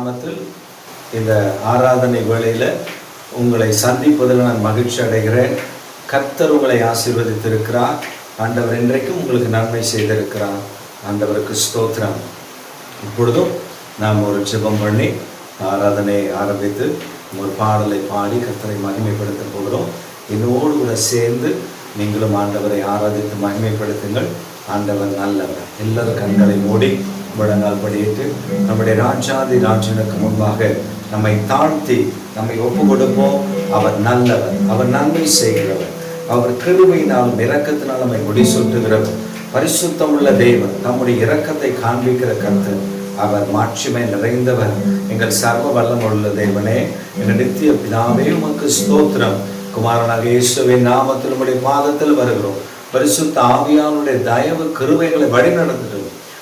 நாமத்தில் இந்த ஆராதனை வேளையில் உங்களை சந்திப்பதில் நான் மகிழ்ச்சி அடைகிறேன். கர்த்தர் உங்களை ஆசீர்வதித்திருக்கிறார். ஆண்டவர் இன்றைக்கும் உங்களுக்கு நன்மை செய்திருக்கிறார். ஆண்டவருக்கு ஸ்தோத்திரம். இப்பொழுதும் நாம் ஒரு ஜெபம் பண்ணி ஆராதனையை ஆரம்பித்து ஒரு பாடலை பாடி கர்த்தரை மகிமைப்படுத்த போகிறோம். என்னோடு கூட சேர்ந்து நீங்களும் ஆண்டவரை ஆராதித்து மகிமைப்படுத்துங்கள். ஆண்டவர் நல்லவர். எல்லாரும் கண்களை மூடி முழங்கால் படியிட்டு நம்முடைய ராஜாதி ராஜனுக்கு முன்பாக நம்மை தாழ்த்தி நம்மை ஒப்பு கொடுப்போம். அவர் நல்லவர், அவர் நன்மை செய்கிறவர், அவர் கிருபையினாலும் இரக்கத்தினால் நம்மை முடிசூட்டுகிறவர். பரிசுத்தம் உள்ள தேவன், நம்முடைய இரக்கத்தை காண்பிக்கிற கர்த்தர், அவர் மாட்சிமை நிறைந்தவர். எங்கள் சர்வ வல்லம் உள்ள தேவனே, எங்கள் நித்திய பிதாவே, உமக்கு ஸ்தோத்திரம். குமாரனாக இயேசுவின் நாமத்தில் உம்முடைய பாதத்தில் வருகிறோம். பரிசுத்த ஆவியானுடைய தயவு கிருபைகளை வழி நடத்துகிறோம்.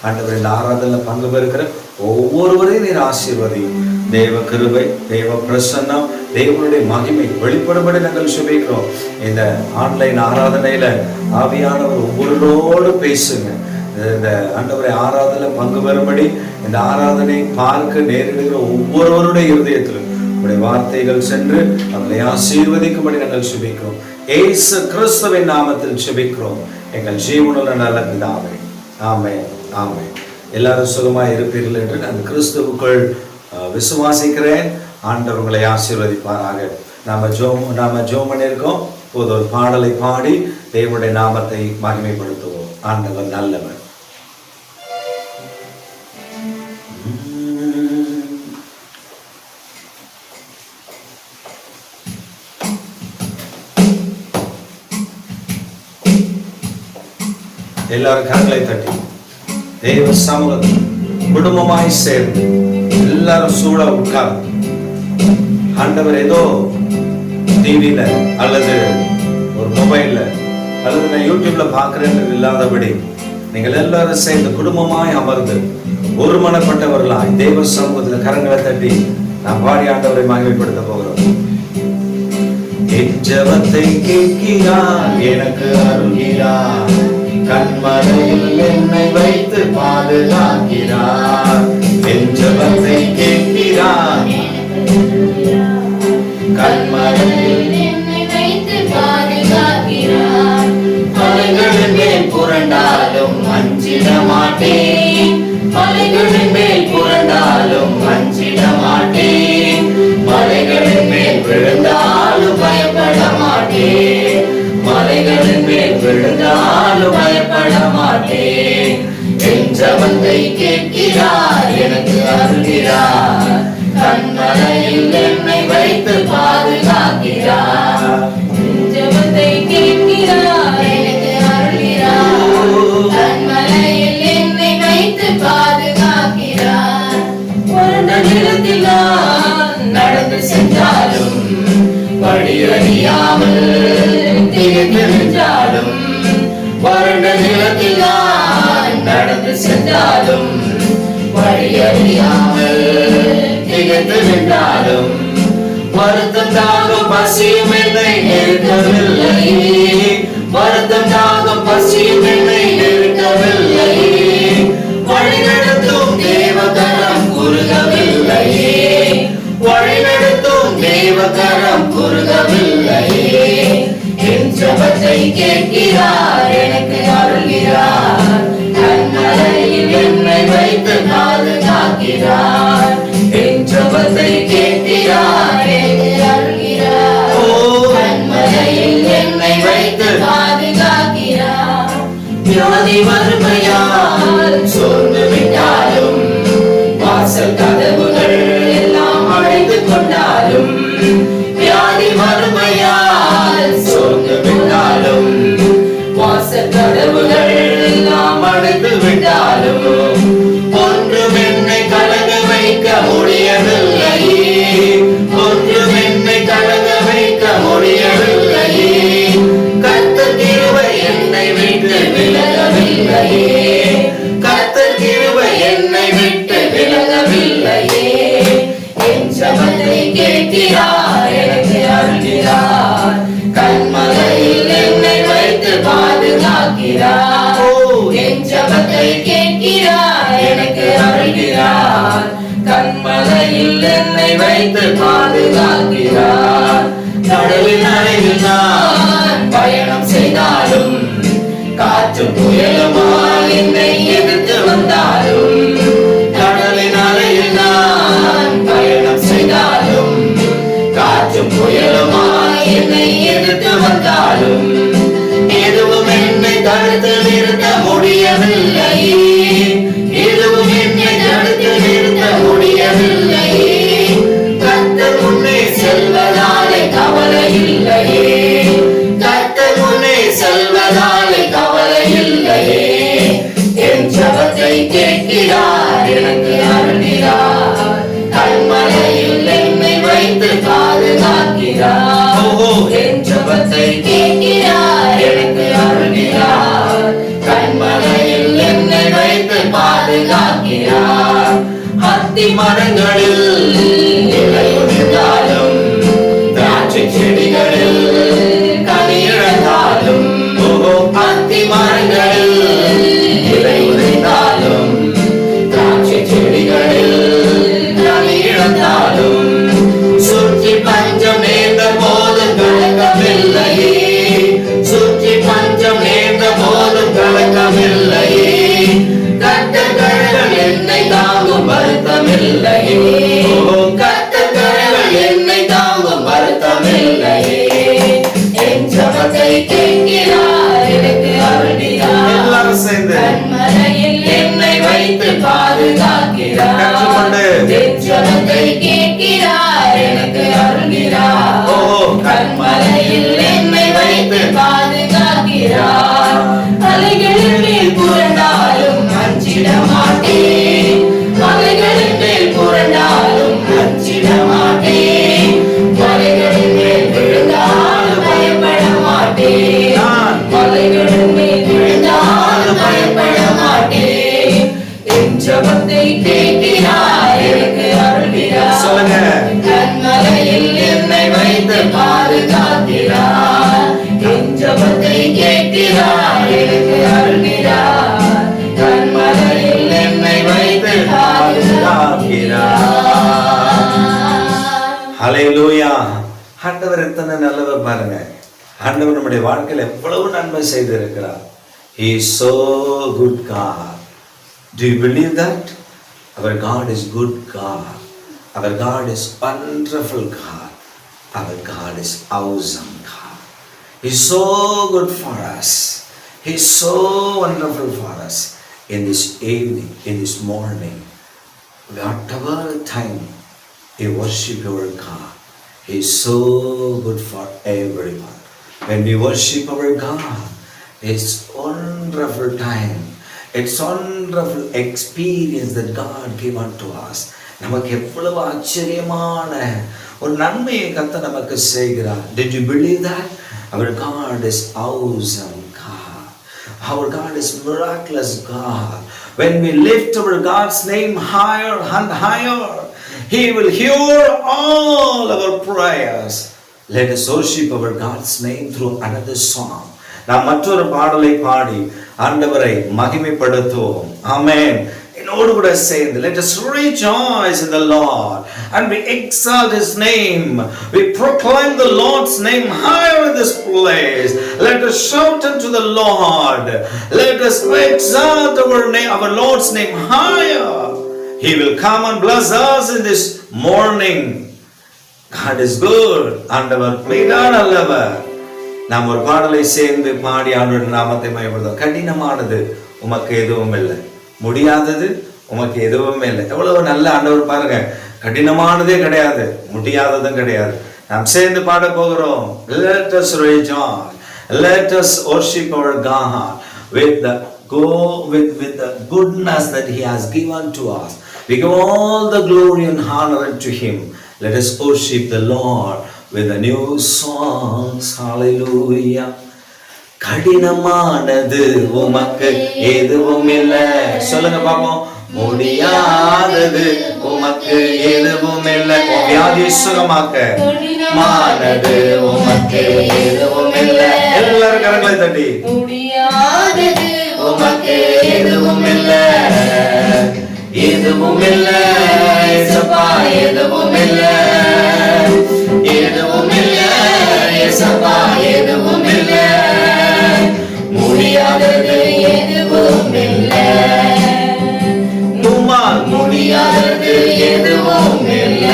ஆண்டவரின் ஆராதனையில் பங்கு பெறுகிற ஒவ்வொருவரையும் நீர் ஆசீர்வதியும். தேவ கிருபை, தேவ பிரசன்னம், தேவனுடைய மகிமை வெளிப்படும்படி நாங்கள் சுபிக்கிறோம். இந்த ஆன்லைன் ஆராதனையில ஆவியானவர் ஒவ்வொருவரோடு பேசுங்க. இந்த ஆண்டவரை ஆராதனை பங்கு பெறும்படி இந்த ஆராதனை பார்க்க நேரிடுகிற ஒவ்வொருவருடைய இருதயத்திலும் உடைய வார்த்தைகள் சென்று அவர்களை ஆசீர்வதிக்கும்படி நாங்கள் சுபிக்கிறோம். இயேசு கிறிஸ்துவின் நாமத்தில் சுபிக்கிறோம் எங்கள் ஜீவனுள்ள நல்ல பிதாவே. ஆமென், ஆமென். எல்லாரும் சுகமாய் இருப்பீர்கள் என்று நான் கிறிஸ்துவுக்குள் விசுவாசிக்கிறேன். ஆண்டவர் உங்களை ஆசீர்வதிப்பாராக. நாம ஜோம் பண்ணியிருக்கோம். இப்போது ஒரு பாடலை பாடி தேவனுடைய நாமத்தை மகிமைப்படுத்துவோம். ஆண்டவர் நல்லவர். எல்லாரும் கரங்களை தட்டி தேவ சமூகத்தில் குடும்பமாய் சேர்ந்து எல்லாரும் சூழ உட்கார்ந்து ஆண்டவர் ஏதோ டிவியில அல்லது ஒரு மொபைல்ல அல்லது நான் யூடியூப்ல பார்க்கிறேன் இல்லாதபடி நீங்கள் எல்லாரும் சேர்ந்து குடும்பமாய் அமர்ந்து ஒருமனப்பட்டவர்களாய் தேவ சமூகத்தில் கரங்களை தட்டி நாம் பாடி ஆண்டவரை மகிமைப்படுத்த போகிறோம். என் ஜெபத்தை கேட்கிறார், எனக்கு அருள்கிறார், கண்மலையில் என்னை வைத்து பாதுகாக்கிறார். என் ஜெபத்தை கேட்கிறார், கண்மலையில் என்னை வைத்து பாதுகாக்கிறார். மலைகளின் மேல் புரண்டாலும் அஞ்சிட மாட்டேன், மலைகளின் மேல் புரண்டாலும் அஞ்சிட மாட்டேன், மலைகளின் மேல் விழுந்தாலும் பயப்பட மாட்டேன், மலைகளின் மேல் விழுந்தாலும் பயப்பட மாட்டேன். என் ஜெபத்தை கேட்கிறார், எனக்கு அருள்கிறார், கண்மலையில் என்னை வைத்து பாதுகாக்கிறார். என் ஜெபத்தை கேட்கிறார், எனக்கு அருள்கிறார், கண்மலையில் என்னை வைத்து பாதுகாக்கிறார். வறண்ட நிலத்தில் நான் நடந்து சென்றாலும் வழி அறியாமல் திகைத்து நின்றாலும், வறண்ட நிலத்தில் நான் நடந்து சென்றாலும் வழி அறியாமல் திகைத்து நின்றாலும், வருத்தம் தாகம் பசியும் என்னை நெருக்கவில்லை, வருத்தம் தாகம் பசியும் என்னை நெருக்கவில்லை, வழி நடத்தும் தேவகரம் குறுகவில்லையே, வழி நடத்தும் தேவகரம் குறுகவில்லையே. என் ஜெபத்தை கேட்கிறார், எனக்கு அருள்கிறார், கண்மலையில் என்னை வைத்து பாதுகாக்கிறார். என் ஜெபத்தை கேட்கிறார், எனக்கு அருள்கிறார், கண்மலையில் என்னை வைத்து பாதுகாக்கிறார். வியாதி வறுமையால் சோர்ந்து விட்டாலும், வாசல் கதவுகள் எல்லாம் அடைந்து கொண்டாலும், வியாதி வறுமையால் சோர்ந்து விட்டாலும், வாசல் கதவுகள் எல்லாம் அடைந்து விட்டாலும், ஒன்றும் என்னை கலங்க வைக்க முடியவில்லை, ஒன்றும் என்னை கலங்க வைக்க முடியவில்லையே. கர்த்தர் கிருபை என்னை விட்டு விலகவில்லையே, கர்த்தர் கிருபை என்னை விட்டு விலகவில்லையே. என் ஜெபத்தை கேட்கிறார், எனக்கு அருள்கிறார், கண்மலையில் என்னை வைத்து பாதுகாக்கிறார். என் ஜெபத்தை கேட்கிறார், எனக்கு அருள்கிறார், கண்மலை மலையில் என்னை வைத்து பாதுகாக்கிறார். கடலின் அலையில் நான் பயணம் செய்தாலும், காற்றும் புயலுமாய் என்னை எதிர்த்து வந்தாலும், கடலின் அலையில் நான் பயணம் செய்தாலும், காற்றும் புயலுமாய் என்னை எதிர்த்து வந்தாலும், எதுவும் என்னை தடுத்து நிறுத்த முடியவில்லை, எதுவும் என்னை தடுத்து நிறுத்த முடியவில்லையே. கர்த்தர் முன்னே செல்வதாலே கவலை இல்லையே, கர்த்தர் முன்னே செல்வதாலே கவலை இல்லையே. என் ஜெபத்தை கேட்கிறார், எனக்கு அருள்கிறார், கண்மலையில் என்னை வைத்து பாதுகாக்கிறார். என் ஜெபத்தை கேட்கிறார், எனக்கு அருள்கிறார், கண்மலையில் என்னை வைத்து பாதுகாக்கிறார். அத்தி மரங்களில் இலை உதிர்ந்தாலும், திராட்சை செடிகளில் கனி இழந்தாலும், அத்தி மரங்களில் இலை உதிர்ந்தாலும், திராட்சை செடிகளில் கனி இழந்தாலும், சுற்றி பஞ்சம் நேர்ந்த போதும் கலக்கமில்லையே, சுற்றி பஞ்சம் நேர்ந்த போதும் கலக்கமில்லையே. கர்த்தர்கள் என்னை தாங்கும் வருத்தமில்லையே, கர்த்தர்கள் என்னை தாங்கும் வருத்தமில்லையே. என் ஜெபத்தை கேட்கிறார், எனக்கு அருள்கிறார், கண்மலையில் என்னை வைத்து பாதுகாக்கிறார். என் ஜெபத்தை கேட்கிறார், எனக்கு அருள்கிறார், கண்மலையில் என்னை வைத்து பாதுகாக்கிறார். அலைகளின் மேல் புரண்டாலும் அஞ்சிட மாட்டேன், அலைகளின் மேல் புரண்டாலும் அஞ்சிட மாட்டேன், மலைகளின் மேல் விழுந்தாலும் பயப்பட மாட்டேன், மலைகளின் மேல் விழுந்தாலும் பயப்பட மாட்டேன். என் ஜெபத்தை கேட்கிறார், எனக்கு அருள்கிறார், கண்மலையில் என்னை வைத்து பாதுகாக்கிறார். என் ஜெபத்தை கேட்கிறார், எனக்கு அருள்கிறார், கண்மலையில் என்னை வைத்து பாதுகாக்கிறார். ஹல்லேலூயா. ஆண்டவர் எத்தனை நல்லவர் பாருங்க. ஆண்டவர் நம்முடைய வாழ்க்கையில் எவ்வளவு நன்மை செய்திருக்கிறார். He is so good God. Do you believe that? Our God is good God. Our God is wonderful God. Our God is awesome God. He is so good for us. He is so wonderful for us. In this evening, in this morning, whatever time you worship your God, He is so good for everyone. When we worship our God, it's wonderful time. It's wonderful experience that God gave unto us. நமக்கு எவ்வளவு ஆச்சரியமான ஒரு நன்மையை கர்த்தர் நமக்கு செய்கிறார். Did you believe that? Our God is awesome God. Our God is miraculous God. When we lift our God's name higher and higher, He will hear all our prayers. Let us worship our God's name through another song. நாம் மற்றொரு பாடலை பாடி ஆண்டவரை மகிமைப்படுத்துவோம். ஆமென். என்னோடு கூட சேர்ந்து let us rejoice in the Lord and we exalt His name. We proclaim the Lord's name higher in this place. Let us shout unto the Lord. Let us exalt our name, our Lord's name higher. He will come and bless us in this morning. God is good. ஆண்டவர் மிகவும் நல்லவர். நாம் ஒரு பாடலை சேர்ந்து பாடி ஆண்டவருடைய நாமத்தை மகிமைப்படுத்துவோம். கடினமானது உமக்கு எதுவும் இல்லை, முடியாதது உமக்கு எதுவுமே இல்லை. எவ்வளவு நல்ல ஆண்டவர் பாருங்க. கடினமானதே கிடையாது, முடியாததும் கிடையாது. நாம் சேர்ந்து பாட போகிறோம். Let us rejoice. Let us worship our God with the goodness that He has given to us. We give all the glory and honor unto Him. Let us worship the Lord with the new songs. Hallelujah. கடினமானது உமக்கு எதுவும் இல்லை. சொல்லுங்க பாப்போம். முடியாதது உமக்கு எதுவும் இல்லை. வியாதியை சுகமாக்க மானது உமக்கு எதுவும் இல்லை. எல்லாரும் கரங்களை தட்டி. முடியாதது உமக்கு எதுவும் இல்லை. இது எதுவும் இல்ல ஏசப்பா எதுவும் இல்ல எதுவும் இல்ல ஏசப்பா எதுவும் இல்ல முடியாதது எதுவும் இல்ல உம்மால் முடியாதது எதுவும் இல்ல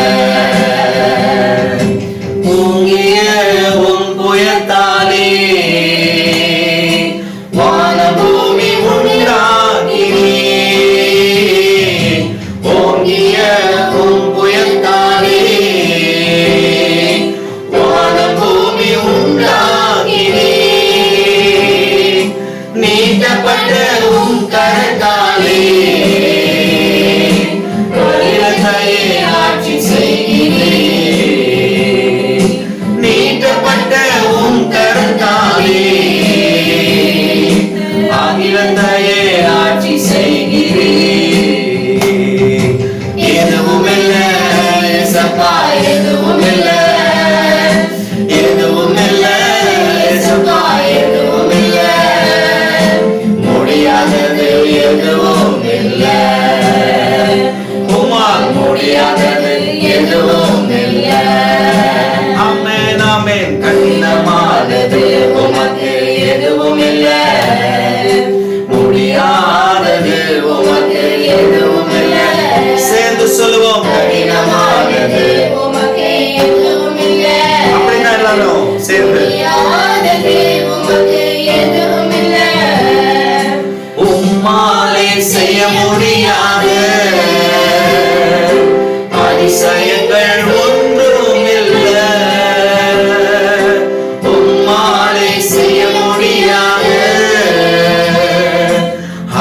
தூங்கிய உன் புயத்தாலே வானபூமி உண்டாக்கினீ ஓங்கிய உன் புயத்தாலே வானபூமி உண்டாக்கினீ நீட்டப்பட்ட உன் கரத்தாலே உலகையே ஆட்சி செய்கிறீ நீட்டப்பட்ட உன் கரத்தாலே அகிலத்தையே ஆட்சி செய்கிறீ எதுவும் இல்ல ஏசப்பா எதுவும் இல்ல எதுவும் இல்ல ஏசப்பா எதுவும் இல்ல முடியாதது எதுவும் இல்ல உம்மால் முடியாதது எதுவும் இல்ல ஆமென் ஆமென் கடினமானது உமக்கு எதுவும் இல்ல முடியாதது உமக்கு எதுவும் இல்ல சேர்ந்து சொல்லுவோம் கடினமானது உமக்கு எதுவும் இல்ல அப்படின்னா எல்லாரும் சேர்ந்து முடியாதது உமக்கு எதுவும் இல்ல உம்மாலே செய்ய முடியாது அதிசயங்கள் ஒன்றும் இல்ல உம்மாலே செய்ய முடியாது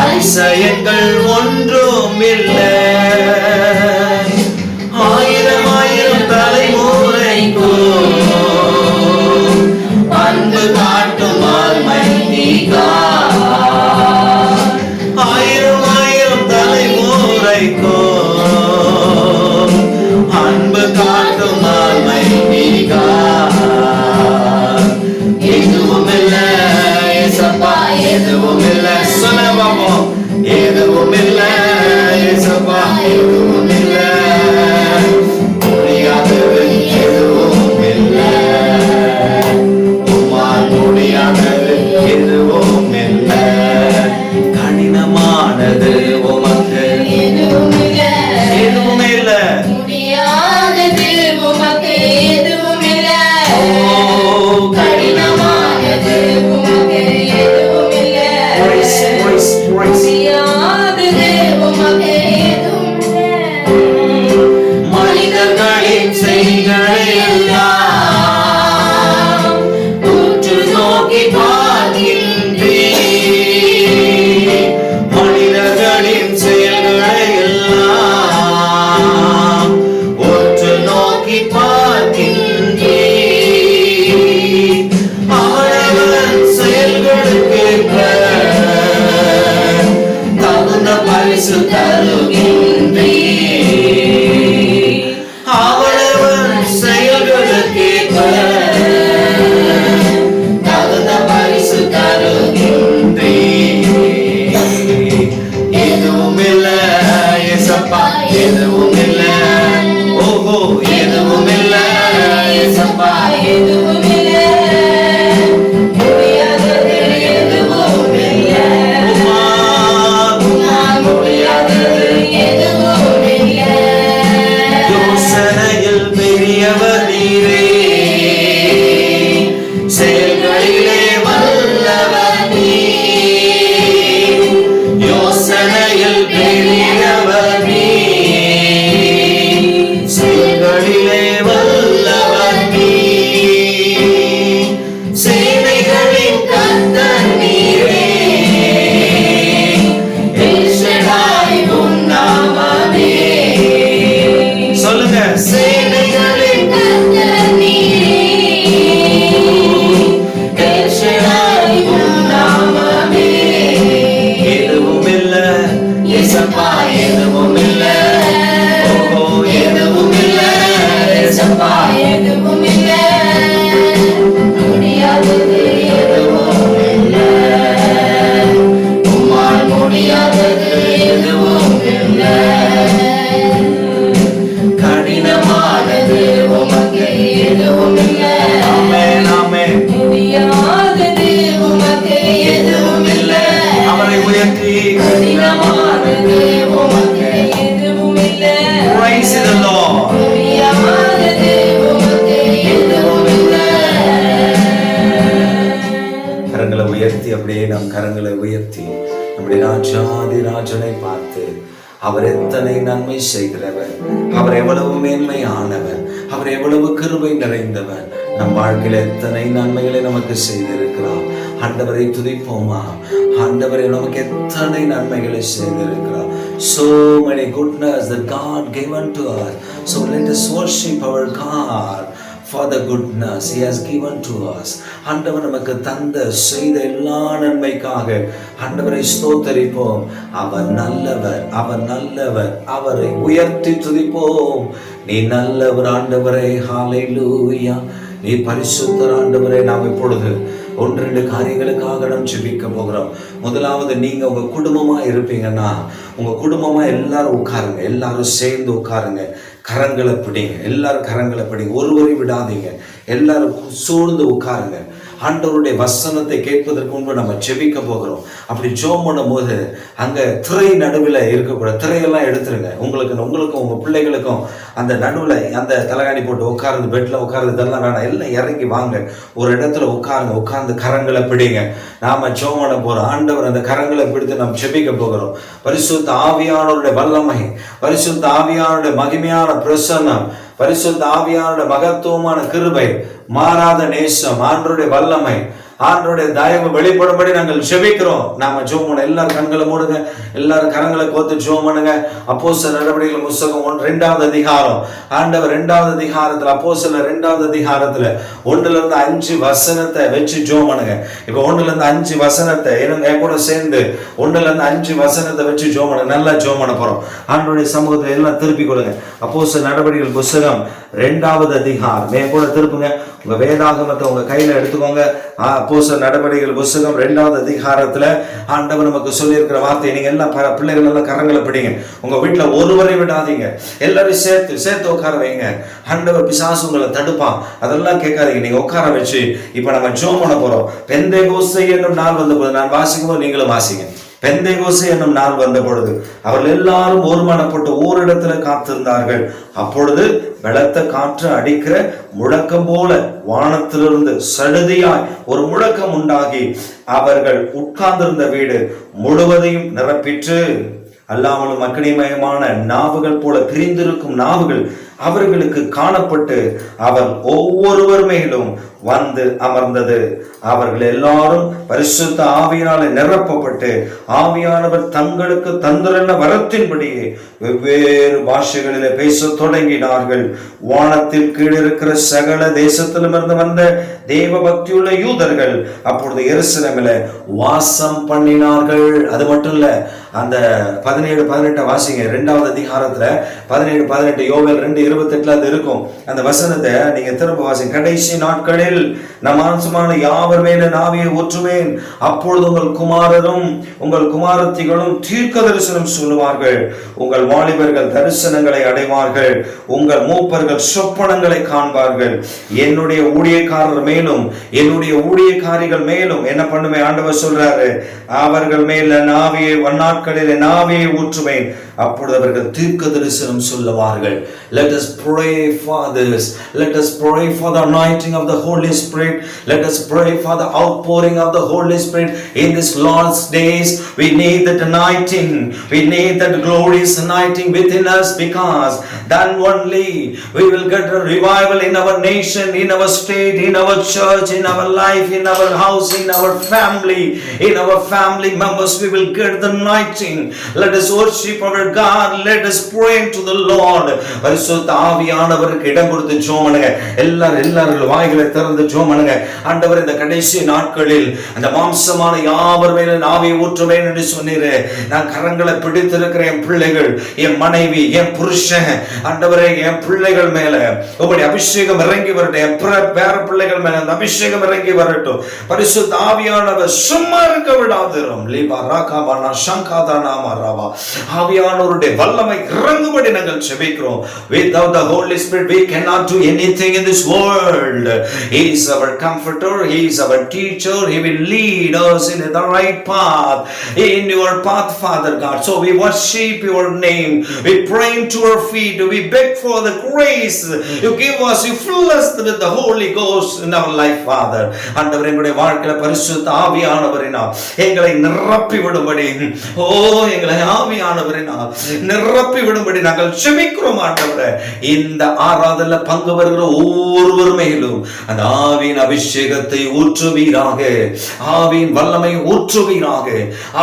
அதிசயங்கள் ஒன்றும் இல்ல ஆயிரம் ஆயிரம் தலைமுறைக்கும் அன்பு காட்டும் ஆல்மைதிகா ஆயிரம் ஆயிரம் தலைமுறைக்கும் அன்பு காட்டும் ஆல்மைதிகா எதுவும் இல்ல ஏசப்பா எதுவும் இல்ல சொல்ல பாப்போம் எதுவும் இல்ல ஏசப்பா எதுவும் இல்ல முடியாதது எதுவும் இல்ல உம்மால் முடியாதது எதுவும் இல்ல கடினமானது உமக்கு எதுவும் இல்ல எதுவுமே இல்ல முடியாதது உமக்கு எதுவும் இல்ல கடினமானது உமக்கு எதுவும் இல்ல முடியாதது உமக்கு எதுவும் இல்ல மனிதர்களின் செய்களை எல்லாம் உற்று நோக்கி பார்க்கின்றீ மனிதர்களின் செயல்களை எல்லாம் உற்று நோக்கி பார்க்கின்றீ அவரவன் செயல்களுக்கேற்ப தகுந்த பரிசு தருகின்றீ அவரவன் செயல்களுக்கேற்ப தகுந்த பரிசு தருகின்றீ எதுவும் இல்ல ஏசப்பா எதுவும் இல்ல ஓஹோ எதுவும் இல்ல ஏசப்பா எதுவும் இல்ல முடியாதது எதுவும் இல்ல உம்மால் முடியாதது எதுவும் Praise the Lord. கரங்களை உயர்த்தி, அப்படியே நம் கரங்களை உயர்த்தி நம்முடைய ராஜாதி ராஜனை பார்த்து, அவர் எத்தனை நன்மை செய்கிறவர், அவர் எவ்வளவு மேன்மையானவர், அவர் எவ்வளவு கிருபை நிறைந்தவர், நம் வாழ்க்கையில எத்தனை நன்மைகளை நமக்கு செய்திருக்கிறார். ஆண்டவரை துதிப்போமா? ஆண்டவரை நமக்கு எத்தனை நன்மைகளை செய்திருக்கிறார். So many goodness that God given to us. So let us worship our God for the goodness He has given to us. ஆண்டவர் நமக்கு தந்த செய்த எல்லா நன்மைக்காக ஆண்டவரை ஸ்தோத்தரிப்போம். அவர் நல்லவர், அவர் நல்லவர், அவரை உயர்த்தி துதிப்போம். நீ நல்லவர் ஆண்டவரே, ஹalleluya. நீ பரிசுத்தர் ஆண்டவரே. நாம் இப்பொழுது 1-2 காரியங்களுக்காக நாம் ஜெபிக்க போகிறோம். முதலாவது, நீங்க உங்க குடும்பமா இருப்பீங்கன்னா உங்க குடும்பமா எல்லாரும் உட்காருங்க, எல்லாரும் சேர்ந்து உட்காருங்க, கரங்களை பிடிங்க, எல்லாரும் கரங்களை பிடிங்க, ஒருவரை விடாதீங்க, எல்லாரும் சூழ்ந்து உட்காருங்க. ஆண்டவருடைய வசனத்தை கேட்பதற்கு முன்பு நம்ம ஜெபிக்க போகிறோம். அப்படி ஜெபம் பண்ணும் போது அங்க திரை நடுவில் இருக்கக்கூடாது, திரையெல்லாம் எடுத்துருங்க. உங்களுக்கும் உங்க பிள்ளைகளுக்கும் அந்த நடுவில் அந்த தலகாணி போட்டு உட்கார்ந்து பெட்ல உட்கார்ந்து இதெல்லாம் வேணாம், எல்லாம் இறங்கி வாங்க, ஒரு இடத்துல உட்காருங்க, உட்கார்ந்து கரங்களை பிடிங்க. நாம ஜெபம் பண்ண போறோம். ஆண்டவர் அந்த கரங்களை பிடித்து நாம் ஜெபிக்க போகிறோம். பரிசுத்த ஆவியானவருடைய வல்லமை, பரிசுத்த ஆவியானவருடைய மகிமையான பிரசன்னம், பரிசுத்த ஆவியானவருடைய மகத்துவமான கிருபை, மாறாத நேசம், ஆண்டவருடைய வல்லமை, ஆண்டவருடைய தயவு வெளிப்படும்படி நாங்கள் ஜெபிக்கிறோம். நாம ஜெபம் பண்ண, எல்லாரும் கண்களை மூடுங்க, எல்லாரும் கரங்களை கோத்து ஜெபம் பண்ணுங்க. அப்போஸ்தலர் நடவடிக்கைகள் புத்தகம் 2வது அதிகாரம், ஆண்டவர் 2வது அதிகாரத்துல, அப்போஸ்தலர் 2வது அதிகாரத்துல 1-5 வசனத்தை வச்சு ஜெபம் பண்ணுங்க. இப்ப 1-5 வசனத்தை என் கூட சேர்ந்து 1-5 வசனத்தை வச்சு ஜெபம் பண்ணுங்க. நல்லா ஜெபம் பண்ண போறோம். ஆண்டவருடைய சமூகத்தை எல்லாம் திருப்பி கொடுங்க. அப்போஸ்தலர் நடவடிக்கைகள் புத்தகம் 2வது அதிகாரம் என் கூட திருப்புங்க. உங்க வேதாகமத்தை உங்க கையில எடுத்துக்கோங்க. அப்போஸ்தலர் நடவடிக்கைகள் புத்தகம் 2வது அதிகாரத்துல ஆண்டவர் நமக்கு சொல்லி இருக்கிற வார்த்தை, நீங்க எல்லாம் பிள்ளைகள் எல்லாம் கரங்களை பிடிங்க. உங்க வீட்டுல ஒருவரை விடாதீங்க, எல்லாரும் சேர்த்து உட்கார வைங்க. ஆண்டவர் பிசாசு உங்களை தடுப்பான், அதெல்லாம் கேட்காதீங்க, நீங்க உட்கார வச்சு இப்ப நம்ம ஜெபம் பண்ண போறோம். பெந்தேகோஸ்தே என்னும் நாள் வந்த போது, நான் வாசிக்கும் போது நீங்களும் வாசிங்க. பெந்தேகோஸ்தே என்னும் நாள் வந்த பொழுது அவர்கள் எல்லாரும் ஒருமனப்பட்டு ஓரிடத்துல காத்திருந்தார்கள். அப்பொழுது பலத்த காற்று அடிக்கிற முழக்கம் போல வானத்திலிருந்து சடுதியாய் ஒரு முழக்கம் உண்டாகி அவர்கள் உட்கார்ந்திருந்த வீடு முழுவதையும் நிரப்பிற்று. அல்லாமலும் அக்கினிமயமான நாவுகள் போல பிரிந்திருக்கும் நாவுகள் அவர்களுக்கு காணப்பட்டு அவர் ஒவ்வொருவர் மேலும் வந்து அமர்ந்தது. அவர்கள் எல்லாரும் பரிசுத்த ஆவியினாலே நிரப்பப்பட்டு ஆவியானவர் தங்களுக்கு தந்துள்ள வரத்தின்படியே வெவ்வேறு பாஷைகளிலே பேச தொடங்கினார்கள். வானத்தில் கீழ் இருக்கிற சகல தேசத்திலும் இருந்து வந்த தேவ பக்தியுள்ள யூதர்கள் அப்பொழுது எருசலேமில வாசம் பண்ணினார்கள். அது மட்டும் இல்ல, அந்த 17-18 வாசிங்க. 2வது அதிகாரத்துல 17-18 யோவேல் 2:28 அது இருக்கும். அந்த வசனத்தை நீங்க திரும்ப வாசிங்க. கடைசி நாட்களில் நம் மாம்சமான யாவர் மேல ஆவியை ஊற்றுவேன், அப்பொழுது உங்கள் குமாரரும் உங்கள் குமாரத்திகளும் தீர்க்க தரிசனம் சொல்லுவார்கள், உங்கள் வாலிபர்கள் தரிசனங்களை அடைவார்கள், உங்கள் மூப்பர்கள் சொப்பனங்களை காண்பார்கள். என்னுடைய ஊழியக்காரர் மேலும் என்னுடைய ஊழியக்காரிகள் மேலும் என்ன பண்ணுமே ஆண்டவர் சொல்றாரு, அவர்கள் மேல நாவியை வண்ணாட்களில் நாவியை ஊற்றுவேன், அப்பொழுது அவர்கள் தீர்க்க தரிசனம் சொல்லுவார்கள். Let us pray for this. Let us pray for the anointing of the Holy Spirit. Let us pray for the outpouring of the Holy Spirit in this last days. We need that anointing. We need that glorious anointing within us, because then only we will get a revival in our nation, in our state, in our church, in our life, in our house, in our family, in our family members. We will get the anointing. Let us worship our God. Let us pray to the Lord. பரிசுத்த ஆவியானவருக்கு இடம் கொடுத்து ஜெபம் பண்ணுங்க. எல்லாரும் வாய்களை திறந்து ஜெபம் பண்ணுங்க. ஆண்டவர், இந்த கடைசி நாட்களில் அந்த மாம்சமான யாவர் மேல ஆவியை ஊற்றுவேன் என்று சொன்னீரே. நான் கரங்களை பிடித்திருக்கிற என் பிள்ளைகள், என் மனைவி, என் புருஷன், ஆண்டவரே என் பிள்ளைகள் மேல உங்களுடைய அபிஷேகம் இறங்கி வரட்டும். என் பேர பிள்ளைகள் மேல அந்த அபிஷேகம் இறங்கி வரட்டும். பரிசுத்த ஆவியானவர் சும்மா இருக்க விடாதிரும். லீபா ராகாபானா சங்காதானா மாராவா. ஆவியானவருடைய வல்லமை இறங்கும்படி நாங்கள் ஜெபிக்கிறோம். With Without the Holy Spirit, we cannot do anything in this world. He is our comforter. He is our teacher. He will lead us in the right path, in your path, Father God. So we worship your name. We pray to our feet. We beg for the grace you give us. You fill us with the Holy Ghost in our life, Father. ஆண்டவரே, எங்களுடைய வாழ்க்கையில பரிசுத்த ஆவியானவரினால் எங்களை நிரப்பி விடும்படி, எங்களை ஆவியானவரினால் நிரப்பி விடும்படி நாங்கள் ஜெபிக்கிறோம். ஆண்டவரே, இந்த ஆராதனையில பங்கு வருகிற ஒவ்வொருவர் மேலும் அந்த ஆவியின் அபிஷேகத்தை ஊற்றுவீராக, ஆவியின் வல்லமை ஊற்றுவீராக.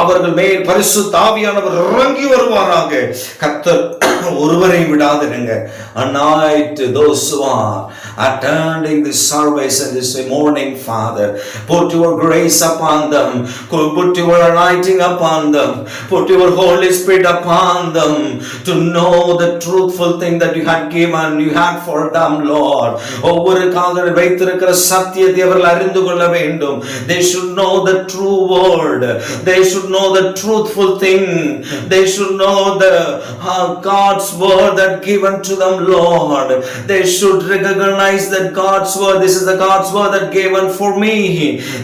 அவர்கள் மேல் பரிசுத்த ஆவியானவர் இறங்கி வருவாராக. கர்த்தர் ஒருவரை விடாதிருங்க. Anoint those who are attending this service and this morning, Father. Put your grace upon them. Put your anointing upon them. Put your Holy Spirit upon them to know the truthful thing that you had given, you had for them, Lord. ஒவ்வொரு காலத்தில் வைத்திருக்கிற சத்தியத்தை அவர்கள் அறிந்து கொள்ள வேண்டும். They should know the true word. They should know the truthful thing. They should know the God's word that given to them, Lord. They should recognize that God's word, this is the God's word that given for me.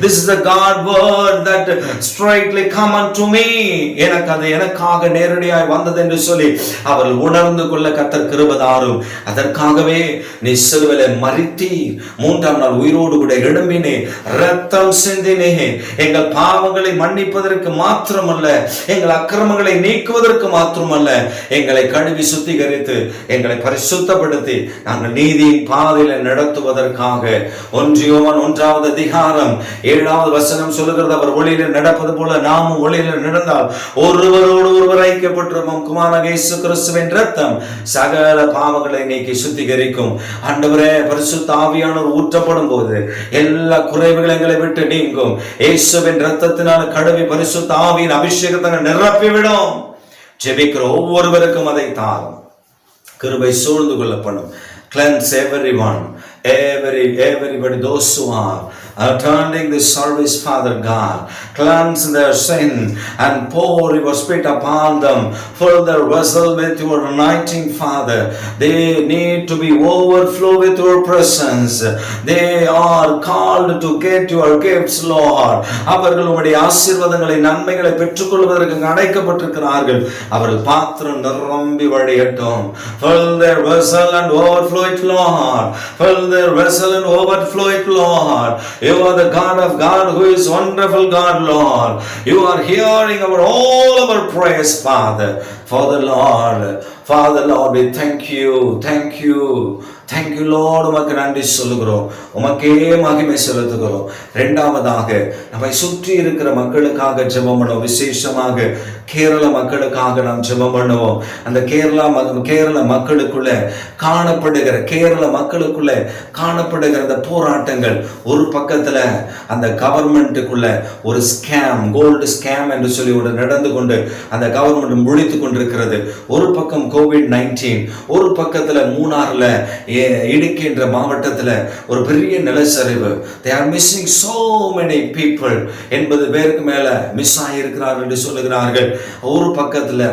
This is the God word that straightly come unto me. எனக்காக நேரடியாய் வந்தது என்று சொல்லி அவர்கள் உணர்ந்து கொள்ள கர்த்தர் கிருபை தாரும். அதற்காகவே நீ சிலுவையிலே மரித்தீர், மூன்றாம் நாள் உயிரோடு கூட எழும்பினே, இரத்தம் சிந்தினே. எங்கள் பாவங்களை மன்னிப்பதற்கு மாத்திரமல்ல, எங்கள் அக்கிரமங்களை நீக்குவதற்கு மாத்திரமல்ல, எங்களை கழுவி சுத்திகரித்து எங்களை பரிசுத்தப்படுத்தி நாங்கள் நீதியின் பாதையில நடத்துவதற்காக. 1 யோவான் 1வது அதிகாரம் 7வது வசனம் சொல்லுகிறது, அவர் ஒளியில நடப்பது போல நாமும் ஒளியில நடந்தால் ஒருவரோடு ஒருவர் ஐக்கியப்பட்டிருப்போம். குமாரனாகிய இயேசு கிறிஸ்துவின் இரத்தம் சகல பாவங்களை நீக்கி சுத்திகரிக்கும். ஆண்டவரே, பரிசுத்த ஆவியானவர் ஊற்றப்படும் போது எல்லா குறைவுகள் எங்களை விட்டு நீங்கும். இயேசுவின் இரத்தத்தினால் கழுவி பரிசுத்த ஆவியின் அபிஷேகத்தை நிரப்பிவிடும். ஜெபிக்கிற ஒவ்வொருவருக்கும் அதை தாரும். கிருபை சூழ்ந்து கொள்ளப்படும். Cleanse everyone, everybody, those who are attending this service, Father God. Cleanse their sin and pour your Spirit upon them. Fill their vessel with your anointing, Father. They need to be overflow with your presence. They are called to get your gifts, Lord. அவர்கள் உம்முடைய ஆசீர்வாதங்களை, நன்மைகளை பெற்றுக்கொள்வதற்கு அழைக்கப்பட்டிருக்கிறார்கள். அவர்கள் பாத்திரம் நிரம்பி வழியட்டும். Fill their vessel and overflow it, Lord. Fill their vessel and overflow it, Lord. You are the God of God who is wonderful God, Lord. You are hearing all our prayers, Father. Father, Lord, we thank you. Thank you, Lord. உமக்கு நன்றி சொல்லுகிறோம். உமக்கே மகிமை செலுத்துகிறோம். இரண்டாவதாக நம்மை சுற்றி இருக்கிற மக்களுக்காக ஜெபம் பண்ணுவோம். விசேஷமாக கேரள மக்களுக்காக நாம் ஜெபம் பண்ணுவோம். அந்த கேரள மக்களுக்குள்ள காணப்படுகிற அந்த போராட்டங்கள், ஒரு பக்கத்துல அந்த கவர்மெண்ட்டுக்குள்ள ஒரு ஸ்கேம், கோல்டு ஸ்கேம் என்று சொல்லி ஒரு நடந்து கொண்டு அந்த கவர்மெண்ட் முழித்து கொண்டிருக்கிறது. ஒரு பக்கம் COVID-19, ஒரு பக்கத்துல மூணாறுல இடுக்கி என்ற மாவட்டத்துல ஒரு பெரிய நிலச்சரிவு. They are missing so many people. 80 பேருக்கு மேல மிஸ் ஆகியிருக்கிறார்கள் என்று சொல்லுகிறார்கள். ஒரு பக்கத்துல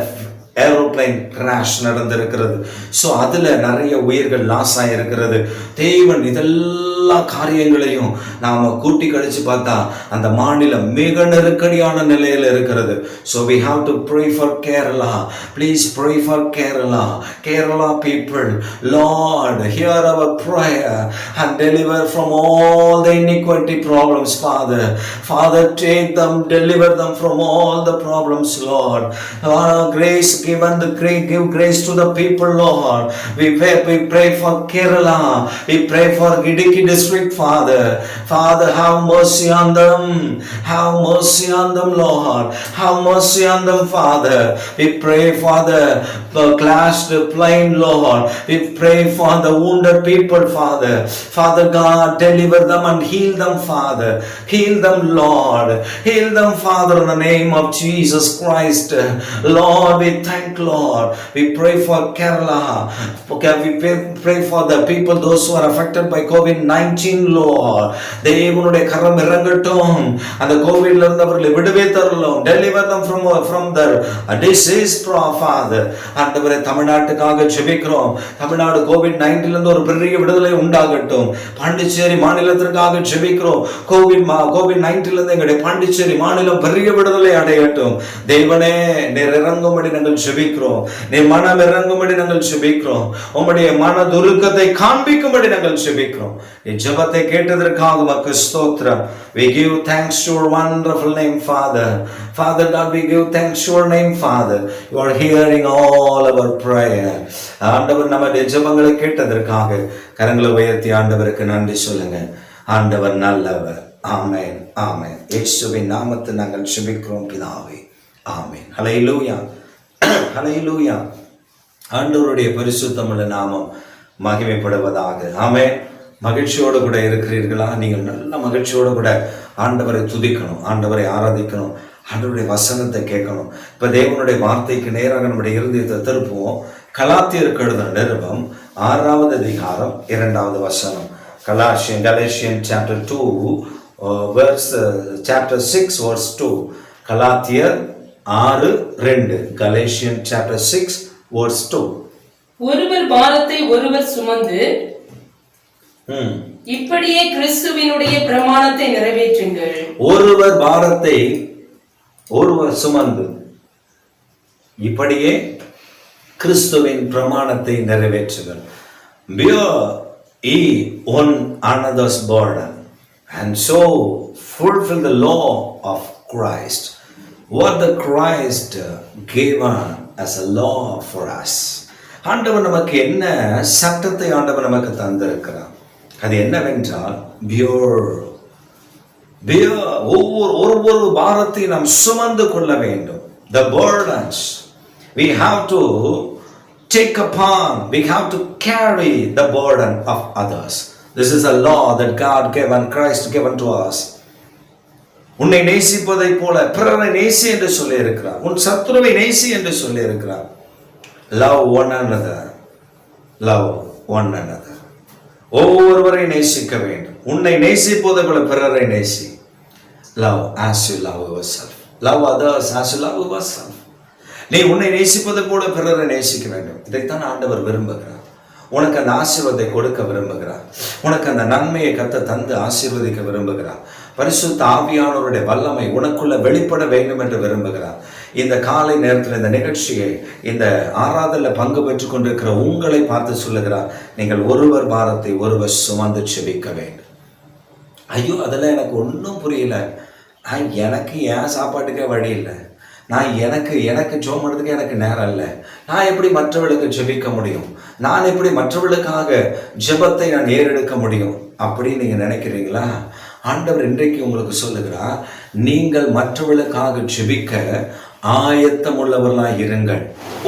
ஏரோப்ளைன் கிராஷ் நடந்திருக்கிறது. ஸோ அதில் நிறைய உயிர்கள் லாஸ் ஆகிருக்கிறது. தேவன் இதெல்லா காரியங்களையும் நாம் கூட்டி கழிச்சு பார்த்தா அந்த மாநிலம் மிக நெருக்கடியான நிலையில் இருக்கிறது. So we have to pray for Kerala. Please pray for Kerala people. Lord, hear our prayer and deliver from all the iniquity problems, Father. Father, take them, deliver them from all the problems, Lord. Grace, give grace to the people, Lord. We pray for Kerala. We pray for Idukki district, Father. Father, have mercy on them. Have mercy on them, Lord. Have mercy on them, Father. We pray for the clashed plane, Lord. We pray for the wounded people, Father. Father God, deliver them and heal them, Father. Heal them, Lord. Heal them, Father, in the name of Jesus Christ. Lord, we thank Lord. We pray for Kerala. We pray for the people, those who are affected by COVID-19. COVID-19 Lord, தேவனுடைய கரம் இறங்கட்டும். அந்த கோவிட்ல இருந்து அவர்களை விடுவே தரலாம். Deliver them from the disease, Father. ஆண்டவரே, தமிழ்நாட்டுக்காக ஜெபிக்கிறோம். Tamil Nadu COVID-19 இருந்து ஒரு பெரிய விடுதலை உண்டாகட்டும். பாண்டிச்சேரி மாநிலத்திற்காக ஜெபிக்கிறோம். COVID-19 இருந்து எங்களுடைய பாண்டிச்சேரி மாநிலம் பெரிய விடுதலை அடையட்டும். தேவனே, நீர் இறங்கும்படி நாங்கள் ஜெபிக்கிறோம். நீர் மனம் இறங்கும்படி நாங்கள் ஜெபிக்கிறோம். உம்முடைய மன துருக்கத்தை காண்பிக்கும்படி நாங்கள் ஜெபிக்கிறோம். இந்த ஜெபத்தை கேட்டதற்காக உமக்கு ஸ்தோத்திரம். We give thanks to your wonderful name, Father. Father God, we give thanks to your name, Father. You are hearing all our prayer. ஆண்டவர் நம்முடைய ஜெபங்களை கேட்டதற்காக கரங்களை உயர்த்தி ஆண்டவருக்கு நன்றி சொல்லுங்க. ஆண்டவர் நல்லவர். ஆமென், ஆமென். இயேசுவின் நாமத்தில் நாங்கள் ஜெபிக்கிறோம் பிதாவே. ஆமென். ஹல்லேலூயா, ஹல்லேலூயா. ஆண்டவருடைய பரிசுத்தமுள்ள நாமம் மகிமைப்படுவதாக. ஆமென். மகிழ்ச்சியோடு கூட இருக்கிறீர்களா? நீங்கள் நல்ல மகிழ்ச்சியோடு கூட ஆண்டவரை துதிக்கணும், ஆண்டவரை ஆராதிக்கணும், ஆண்டவருடைய வசனத்தை கேட்கணும். இப்போ தேவனுடைய வார்த்தைக்கு நேராக நம்முடைய இருதயத்தை திருப்புவோம். கலாத்தியருக்கு எழுதின நிருபம் 6வது அதிகாரம் 2வது வசனம். Galatians chapter 2 chapter 6 verse 2. கலாத்தியர் 6:2. Galatians chapter 6 verse 2. ஒருவர் பாரத்தை ஒருவர் சுமந்து இப்படியே கிறிஸ்துவினுடைய பிரமாணத்தை நிறைவேற்றுங்கள். ஒருவர் பாரத்தை ஒருவர் சுமந்து இப்படியே கிறிஸ்துவின் பிரமாணத்தை நிறைவேற்றுங்கள். Bear ye one another's burden and so fulfill the law of Christ. What the Christ given as a law for us. ஆண்டவர் நமக்கு என்ன சட்டத்தை ஆண்டவர் நமக்கு தந்திருக்கிறார். அது என்னவென்றால் ஒவ்வொரு பாரத்தை நாம் சுமந்து கொள்ள வேண்டும். The burdens we have to take upon, we have to carry the burden of others. This is a law that God gave and Christ given to us. உன்னை நேசிப்பதை போல பிறரை நேசி என்று சொல்லி இருக்கிறார். உன் சத்துருவை நேசி என்று சொல்லி இருக்கிறார். Love one another. Love one another. ஒவ்வொருவரை நேசிக்க வேண்டும். உன்னை நேசிப்பதை போல பிறரை நேசி. Love as you love yourself. Love others as you love yourself. நீ உன்னை நேசிப்பதை போல பிறரை நேசிக்க வேண்டும். இதைத்தான் ஆண்டவர் விரும்புகிறார். உனக்கு அந்த ஆசீர்வாதத்தை கொடுக்க விரும்புகிறார். உனக்கு அந்த நன்மையை கர்த்தர் தந்து ஆசீர்வதிக்க விரும்புகிறார். பரிசுத்த ஆவியானவருடைய வல்லமை உனக்குள்ள வெளிப்பட வேண்டும் என்று விரும்புகிறார். இந்த காலை நேரத்தில் இந்த நிகழ்ச்சியை இந்த ஆராதனையில் பங்கு பெற்றுக் கொண்டிருக்கிற உங்களை பார்த்து சொல்லுகிறார், நீங்கள் ஒருவர் பாரத்தை ஒருவர் சுமந்து செபிக்க வேண்டும். ஐயோ, அதெல்லாம் எனக்கு ஒன்றும் புரியல. எனக்கு ஏன் சாப்பாட்டுக்கே வழி இல்லை. நான் எனக்கு ஜெபம் பண்ணுறதுக்கு எனக்கு நேரம் இல்லை. நான் எப்படி மற்றவர்களுக்கு ஜெபிக்க முடியும்? நான் எப்படி மற்றவர்களுக்காக ஜெபத்தை நான் ஏறெடுக்க முடியும் அப்படின்னு நீங்கள் நினைக்கிறீங்களா? ஆண்டவர் இன்றைக்கு உங்களுக்கு சொல்லுகிறார், நீங்கள் மற்றவர்களுக்காக ஜெபிக்க ஆயத்தம் உள்ளவர்களாக இருங்கள்.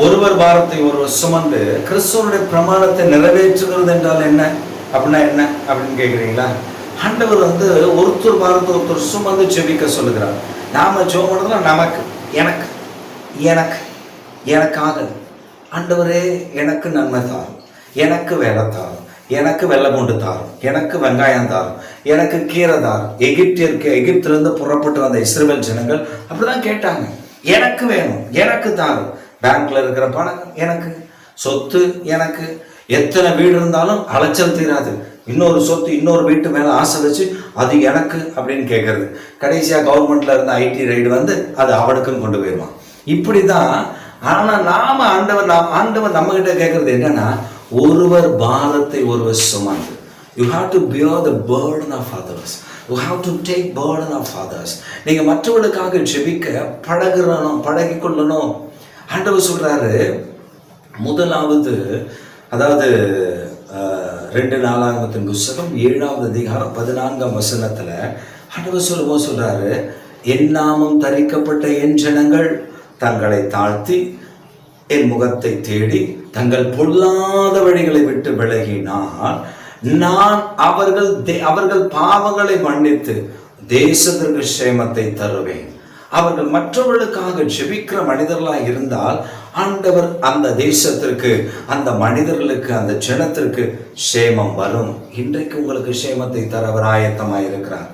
ஒருவர் பாரத்தை ஒருவர் சுமந்து கிறிஸ்துவனுடைய பிரமாணத்தை நிறைவேற்றுகிறது என்றால் என்ன அப்படின்னா என்ன அப்படின்னு கேட்குறீங்களா? ஆண்டவர் ஒருத்தர் பாரத்தை ஒருத்தர் சுமந்து ஜெபிக்க சொல்லுகிறார். நாம ஜெபம் பண்ணுறதுனா நமக்கு, எனக்கு எனக்கு எனக்காக. ஆண்டவரே, எனக்கு நன்மை தாரும், எனக்கு வேலை தாரும், எனக்கு வெள்ளை பூண்டு தாரும், எனக்கு வெங்காயம் தாரும், எனக்கு கீரை தாரும். எகிப்திலிருந்து புறப்பட்டு வந்த இஸ்ரவேல் ஜனங்கள் அப்படிதான் கேட்டாங்க. எனக்கு வேணும், எனக்கு தாரும். பேங்க்ல இருக்கிற பணம் எனக்கு, சொத்து எனக்கு, எத்தனை வீடு இருந்தாலும் அலைச்சல் தீராது. இன்னொரு சொத்து இன்னொரு வீட்டு மேல ஆசை வச்சு அது எனக்கு அப்படின்னு கேட்கறது. கடைசியா கவர்மெண்ட்ல இருந்த ஐடி ரைடு அது அவனுக்குன்னு கொண்டு போயிடுவான். இப்படிதான். ஆனா நாம ஆண்டவர் நம்ம கிட்ட கேட்கறது என்னன்னா, ஒருவர் பாரத்தை ஒருவர் சுமந்து. You have to bear the burden of others. You have to take burden of others. நீங்க மற்றவர்களுக்காக ஜெபிக்க பழகி கொள்ளணும். ஆண்டவர் சொல்றாரு, முதலாவது அதாவது 2 நாளாகமத்தின் புத்தகம் 7வது அதிகாரம் 14ஆம் வசனத்துல ஆண்டவர் சொல்றாரு, என் நாமம் தரிக்கப்பட்ட என் ஜனங்கள் தங்களை தாழ்த்தி என் முகத்தை தேடி தங்கள் பொல்லாத வழிகளை விட்டு விலகினால் நான் அவர்கள் பாவங்களை மன்னித்து தேசத்திற்கு சேமத்தை தருவேன். அவர்கள் மற்றவர்களுக்காக ஜெபிக்கிற மனிதர்களாக இருந்தால் ஆண்டவர் அந்த தேசத்திற்கு, அந்த மனிதர்களுக்கு, அந்த ஜனத்திற்கு சேமம் வரும். இன்றைக்கு உங்களுக்கு சேமத்தை தர அவர் ஆயத்தமாக இருக்கிறார்.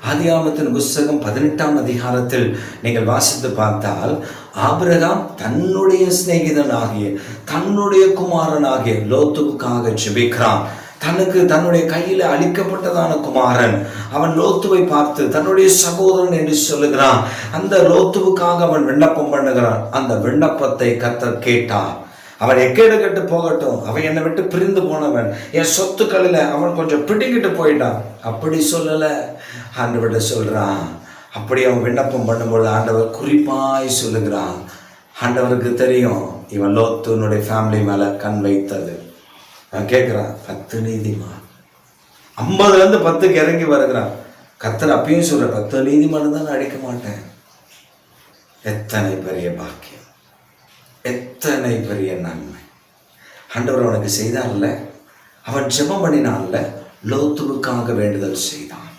ஆதியாகமத்தின் புஸ்தகம் 18ஆம் அதிகாரத்தில் நீங்கள் வாசித்து பார்த்தால், ஆபிரகாம் தன்னுடைய சிநேகிதனாகிய, தன்னுடைய குமாரனாகிய லோத்துவுக்காக ஜெபிக்கிறான். தன்னுடைய கையில அளிக்கப்பட்டதான குமாரன், அவன் லோத்துவை பார்த்து தன்னுடைய சகோதரன் என்று சொல்லுகிறான். அந்த லோத்துவுக்காக அவன் விண்ணப்பம் பண்ணுகிறான். அந்த விண்ணப்பத்தை கர்த்தர் கேட்டார். அவன் எக்கேடு கட்டு போகட்டும், அவன் என்னை விட்டு பிரிந்து போனவன், என் சொத்துக்களில் அவன் கொஞ்சம் பிடிங்கிட்டு போயிட்டான், அப்படி சொல்லல. ஆண்டவர்கிட்ட சொல்றான். அப்படி அவன் விண்ணப்பம் பண்ணும்போது ஆண்டவர் குறிப்பாய் சொல்லுகிறான். ஆண்டவருக்கு தெரியும் இவன் லோத்துனுடைய ஃபேமிலி மேல கண் வைத்தது. நான் கேட்குறான், 10 நீதிமான், 50லேருந்து 10க்கு இறங்கி வருகிறான். கர்த்தர் அப்பயும் சொல்ற, 10 நீதிமான் தான் நான் அடிக்க மாட்டேன். எத்தனை பெரிய பாக்கியம், எத்தனை பெரிய நன்மை ஆண்டவர் அவனுக்கு செய்தான்ல. அவன் ஜெபம் பண்ணினான்ல, லோத்துவுக்காக வேண்டுதல் செய்தான்.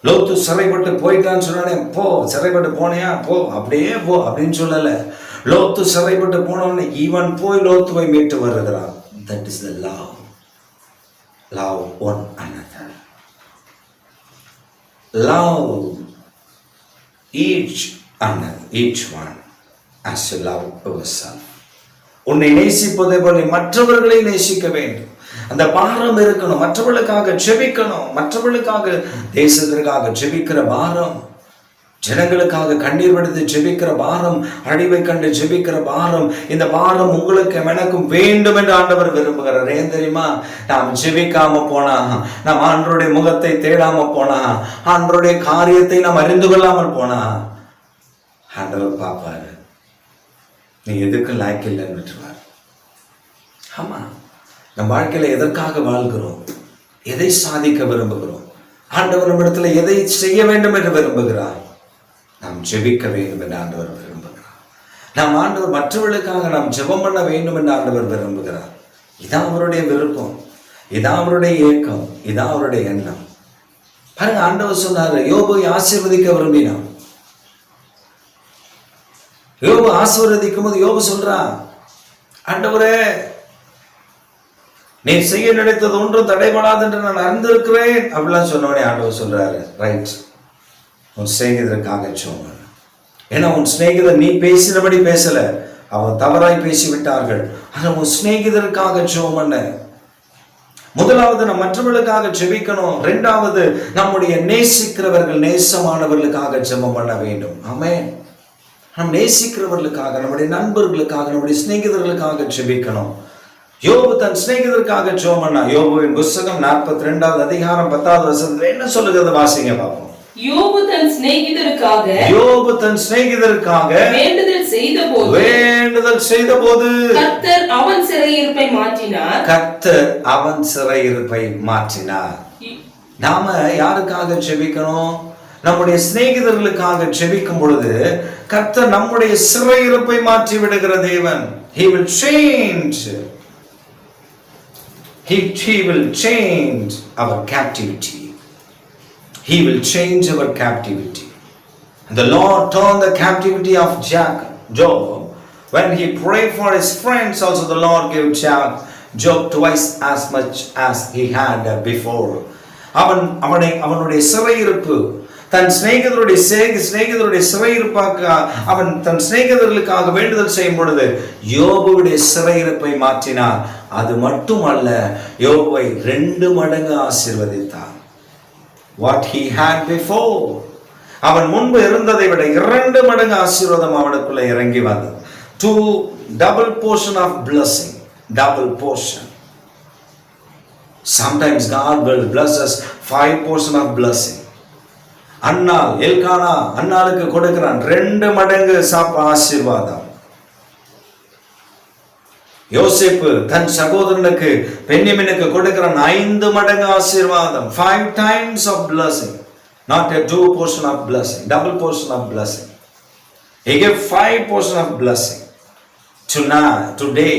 லோத்து சிறைப்பட்டு போயிட்டான்னு சொன்னானே, போ சிறைப்பட்டு போனியா போ, அப்படியே போ அப்படின்னு சொல்லல. லோத்து சிறைப்பட்டு போனவனே இவன் போய் லோத்துவை மீட்டு வருகிறான். That is the love. Love one another. Love each one as you love yourself. உன்னை நேசிப்பதை போல மற்றவர்களை நேசிக்க வேண்டும். அந்த பாரம் இருக்கணும். மற்றவர்களுக்காக ஜெபிக்கணும். மற்றவர்களுக்காக, தேசத்திற்காக ஜெபிக்கிற பாரம், ஜனங்களுக்காக கண்ணீர் வடித்து ஜெபிக்கிற பாரம், அழிவை கண்டு ஜெபிக்கிற பாரம், இந்த பாரம் உங்களுக்கு எனக்கும் வேண்டும் என்று ஆண்டவர் விரும்புகிறார். ஏன் தெரியுமா? நாம் ஜெபிக்காம போனா, நாம் ஆண்டவருடைய முகத்தை தேடாம போனா, ஆண்டவருடைய காரியத்தை நாம் அறிந்து கொள்ளாமல் போனா, ஆண்டவர் பார்ப்பாரு, நீ எதுக்கு லாய்க்கில்லைன்னு விட்டுருவார். ஆமா, நம் வாழ்க்கையில எதற்காக வாழ்கிறோம், எதை சாதிக்க விரும்புகிறோம், ஆண்டவர் நம்மிடத்துல எதை செய்ய வேண்டும் என்று விரும்புகிறார், நாம் ஜெபிக்க வேண்டும் என்று ஆண்டவர் விரும்புகிறார். நாம் ஆண்டவர் மற்றவர்களுக்காக நாம் ஜெபம் பண்ண வேண்டும் என்று ஆண்டவர் விரும்புகிறார். இதான் அவருடைய விருப்பம், இதான் அவருடைய ஏக்கம், இதான் அவருடைய எண்ணம். பாருங்க, ஆண்டவர் சொன்னாரு, யோபை ஆசீர்வதிக்க விரும்பினான். யோபு ஆசீர்வதிக்கும் போது யோபு சொல்றான், ஆண்டவரே நீ செய்ய நினைத்தது ஒன்றும் தடைபடாது என்று நான் அறிந்திருக்கிறேன் அப்படிலாம் சொன்னவனே ஆண்டவர் சொல்றாரு, ரைட், உன் சிநேகிதருக்காக ஜெபம். ஏன்னா உன் சிநேகிதர் நீ பேசினபடி பேசல, அவன் தவறாய் பேசிவிட்டார்கள். ஆனா உன் சிநேகிதருக்காக ஜெபம் பண்ண. முதலாவது நம் மற்றவர்களுக்காக ஜெபிக்கணும். இரண்டாவது நம்முடைய நேசிக்கிறவர்கள், நேசமானவர்களுக்காக ஜெபம் பண்ண வேண்டும். ஆமென். நம் நேசிக்கிறவர்களுக்காக, நம்முடைய நண்பர்களுக்காக, நம்முடைய சிநேகிதர்களுக்காக ஜெபிக்கணும். யோபு தன் சிநேகிதருக்காக ஜெபம் பண்ணா. யோபுவின் புஸ்தகம் 42வது அதிகாரம் 10வது வசனத்துல என்ன சொல்லுகிறது வாசிங்க பாப்போம். யோபு தன் சிநேகிதருக்காக வேண்டுதல் செய்தபோது கர்த்தர் அவன் சிறையிருப்பை மாற்றினார். நாம யாருக்காக ஜெபிக்கணும்? நம்முடைய சிநேகிதர்களுக்காக ஜெபிக்கும் பொழுது கர்த்தர் நம்முடைய சிறையிருப்பை மாற்றி விடுகிற தேவன். He will change. He will change our captivity. He will change our captivity. And the Lord turned the captivity of Job. When he prayed for his friends, also the Lord gave Job twice as much as he had before. அவனுடைய சிறையிருப்பு, தன் சிநேகிதருடைய சிறையிருப்பாக அவன் தன் சிநேகிதர்களுக்காக வேண்டுதல் செய்யும் பொழுது யோபுடைய சிறையிருப்பை மாற்றினார். அது மட்டுமல்ல, யோபுவை 2 மடங்கு ஆசீர்வதித்தார். What he had before, அவன் முன்பு இருந்ததை விட 2 மடங்கு ஆசீர்வாதம் அவனுக்குள்ள இறங்கி வந்தது. 2 double portion of blessing, double portion. Sometimes God will bless us 5 portion of blessing. Annal Elkanah அன்னாளுக்கு கொடுக்கிறான் 2 மடங்கு ஆசீர்வாதம். யோசேப்பு தன் சகோதரனுக்கு பென்யமீனுக்கு கொடுக்கிறான் 5 மடங்கு ஆசீர்வாதம். 5 times of blessing, not a 2 portion of blessing, double portion of blessing. He gave 5 portion of blessing. Today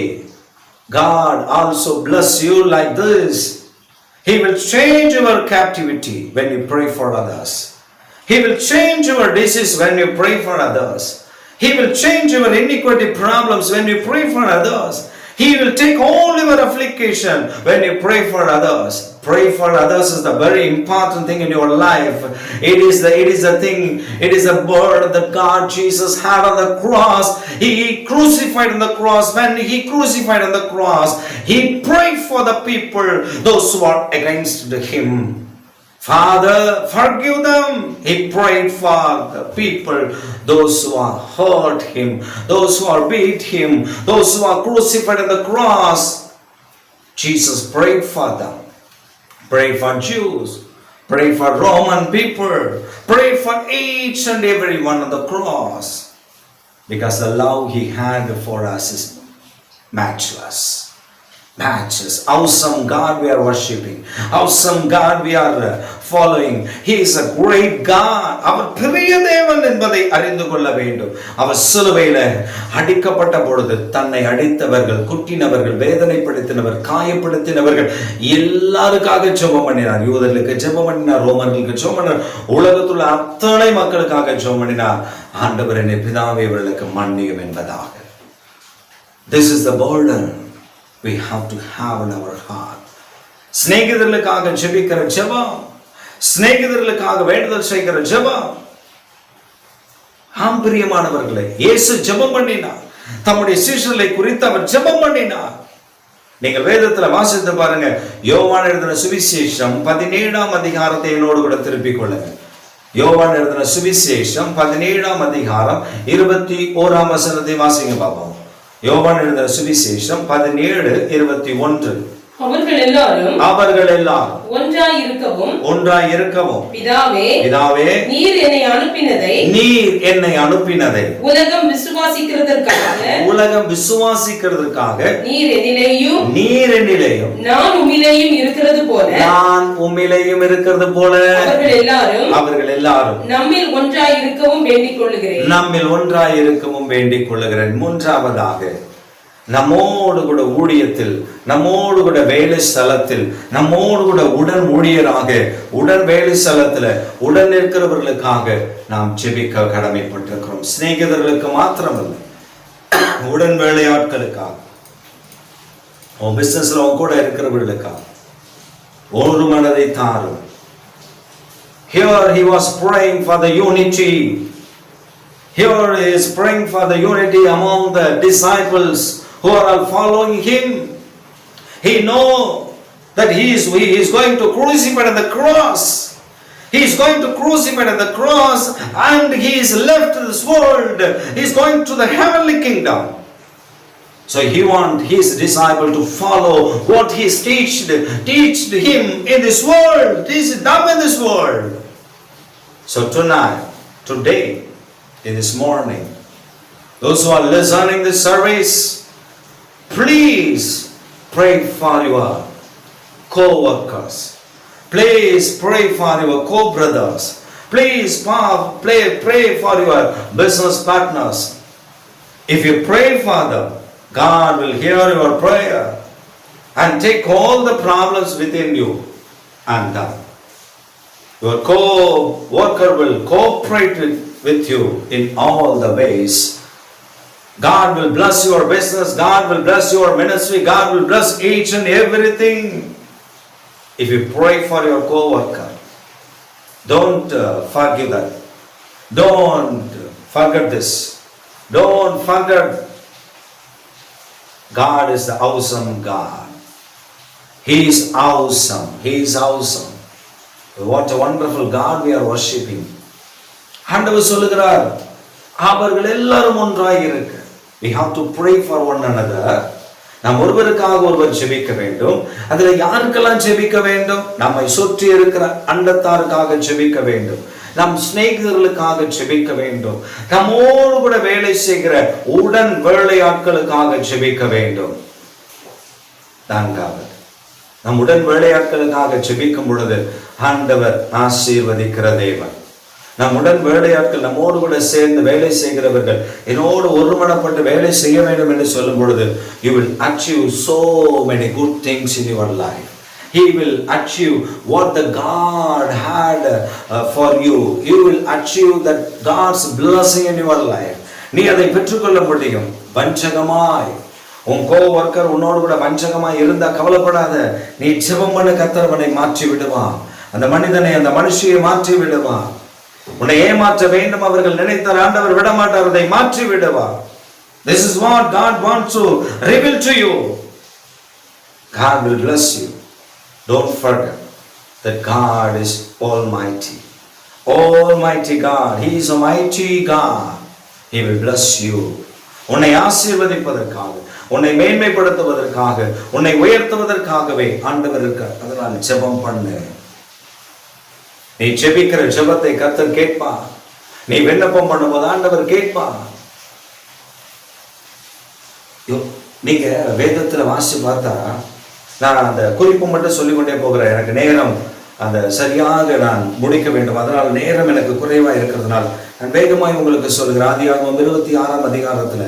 God also bless you like this. He will change your captivity when you pray for others. He will change your disease when you pray for others. He will change your iniquity problems when you pray for others. He will take all your affliction when you pray for others. Pray for others is the very important thing in your life. It is the thing, it is a burden that God Jesus had on the cross. He crucified on the cross. When he crucified on the cross, he prayed for the people, those who are against him. Father, forgive them. He prayed for the people, those who are hurt him, those who are beat him, those who are crucified on the cross. Jesus prayed for them. Pray for Jews. Pray for Roman people. Pray for each and every one on the cross. Because the love he had for us is matchless. Matches. Awesome God we are worshipping. Awesome God we are following. He is a great God. அவர் பெரிய தேவன் என்பதை அறிந்து கொள்ள வேண்டும். அவர் சிலுவையில் அடிக்கப்பட்ட பொழுது தன்னை அடித்தவர்கள், குட்டினவர்கள், வேதனைப்படுத்தினவர், காயப்படுத்தினவர்கள் எல்லாருக்காக ஜெபம் பண்ணினார். யூதர்களுக்கு ஜெபம் பண்ணினார், ரோமர்களுக்கு ஜெபம் பண்ணினார், உலகத்துள்ள அத்தனை மக்களுக்காக ஜெபம் பண்ணினார். ஆண்டவர் என்னை பிதாவே இவர்களுக்கு மன்னியும் என்பதாக. This is the burden we have to have in our heart. சிநேகிதர்களுக்காக ஜெபிக்கிற ஜெபம், சிநேகிதர்களுக்காக வேண்டுதல் செய்கிற ஜெபம். ஆம் பிரியமானவர்களே, இயேசு ஜெபம் பண்ணினார். தம்முடைய சீஷர்களை குறித்து அவர் ஜெபம் பண்ணினார். நீங்கள் வேதத்தில் வாசித்து பாருங்க. யோவான் எழுதின சுவிசேஷம் 17ஆம் அதிகாரத்தை என்னோடு கூட திருப்பிக் கொள்ளுங்க. யோவான் எழுதின சுவிசேஷம் 17ஆம் அதிகாரம் 21ஆம் வசனத்தை வாசிங்க பாப்போம். யோவான் எழுதின சுவிசேஷம் 17:21. அவர்கள் எல்லாரும் ஒன்றாய் இருக்கவும் பிதாவே நீர் என்னை அனுப்பினதை உலகம் விசுவாசிக்கிறதற்காக நீர் என்னிலேயும் நான் உம்மிலேயும் இருக்கிறது போல அவர்கள் எல்லாரும் நம்மில் ஒன்றாய் இருக்கவும் வேண்டிக் கொள்ளுகிறேன். மூன்றாவதாக, நம்மோடு கூட ஊழியத்தில், நம்மோடு கூட வேலை ஸ்தலத்தில், நம்மோடு கூட உடன் ஊழியராக, உடன் வேலை ஸ்தலத்தில் உடன் இருக்கிறவர்களுக்காக நாம் ஜெபிக்க கடமைப்பட்டிருக்கிறோம். சிநேகிதர்களுக்கு மாத்திரமல்ல, உடன் வேலையாட்களுக்காக, உன் பிசினஸ்ல உன் கூட இருக்கிறவர்களுக்காக ஒரு மனதை தாரும். Here he was praying for the unity. Here he is praying for the unity among the disciples who are all following him. He knows that he is going to crucify on the cross. He is going to crucify on the cross, and he is left this world. He is going to the heavenly kingdom. So he wants his disciple to follow what he teached him in this world. He is done in this world. So tonight, today, in this morning, those who are listening this service, please pray for your co-workers. Please pray for your co-brothers. Please pray for your business partners. If you pray for them, God will hear your prayer and take all the problems within you and done. Your co-worker will cooperate with you in all the ways. God will bless your business. God will bless your ministry. God will bless each and everything. If you pray for your co-worker, don't forget that. Don't forget this. Don't forget. God is the awesome God. He is awesome. He is awesome. What a wonderful God we are worshipping. ஆண்டவர் சொல்லுகிறார், அவர்கள் எல்லாரும் ஒன்றாய் இருக்க. We have to pray for one another. நாம் ஒருவருக்காக ஒருவர் ஜெபிக்க வேண்டும். அதுல யாருக்கெல்லாம் ஜெபிக்க வேண்டும்? நம்மை சுற்றி இருக்கிற அண்டத்தாருக்காக ஜெபிக்க வேண்டும். நம் சிநேகிதர்களுக்காக ஜெபிக்க வேண்டும். நம்மோடு கூட வேலை செய்கிற உடன் வேலையாட்களுக்காக ஜெபிக்க வேண்டும். நான்காவது, நம் உடன் வேலையாட்களுக்காக ஜெபிக்கும் பொழுது ஆண்டவர் ஆசீர்வதிக்கிற தேவன். நம்முடன் வேலையாட்கள், நம்மோடு கூட சேர்ந்து வேலை செய்கிறவர்கள் என்னோடு ஒருமனப்பட்டு வேலை செய்ய வேண்டும் என்று சொல்லும் பொழுது you will achieve so many good things in your life. He will achieve what the God had for you. You will achieve that God's blessing in your life. நீ அதை பெற்றுக்கொள்ள முடியும். வஞ்சகமாய் உன் கோவர்க்கர் உன்னோடு கூட வஞ்சகமாய் இருந்தா கவலைப்படாத. நீ ஜெபம் பண்ண, கர்த்தர் அவனை மாற்றி விடுவான். அந்த மனிதனை, அந்த மனுஷியை மாற்றி விடுவான். உன்னை ஏமாற்ற வேண்டும் அவர்கள் நினைத்தால் ஆண்டவர் விடமாட்டார், அதை மாற்றி விடுவார். This is what God wants to reveal to you. God will bless you. Don't forget that God is Almighty. Almighty God. He is a mighty God. He will bless you. உன்னை ஆசீர்வதிப்பதற்காக, உன்னை மேன்மைப்படுத்துவதற்காக, உன்னை உயர்த்துவதற்காகவே ஆண்டவர் இருக்கார். அதனால் ஜெபம் பண்ணு. நீ ஜெபிக்கிற ஜெபத்தை கர்த்தர் கேட்பார். நீ விண்ணப்பம் பண்ணும்போது ஆண்டவர் கேட்பார். நீங்க வேதத்துல வாசி பார்த்தா, நான் அந்த குறிப்பு மட்டும் சொல்லிக்கொண்டே போகிறேன். எனக்கு நேரம் அந்த சரியாக நான் முடிக்க வேண்டும், அதனால் நேரம் எனக்கு குறைவா இருக்கிறதுனால் நான் வேகமாய் உங்களுக்கு சொல்கிறேன். ஆதியாகமம் 26ஆம் அதிகாரத்துல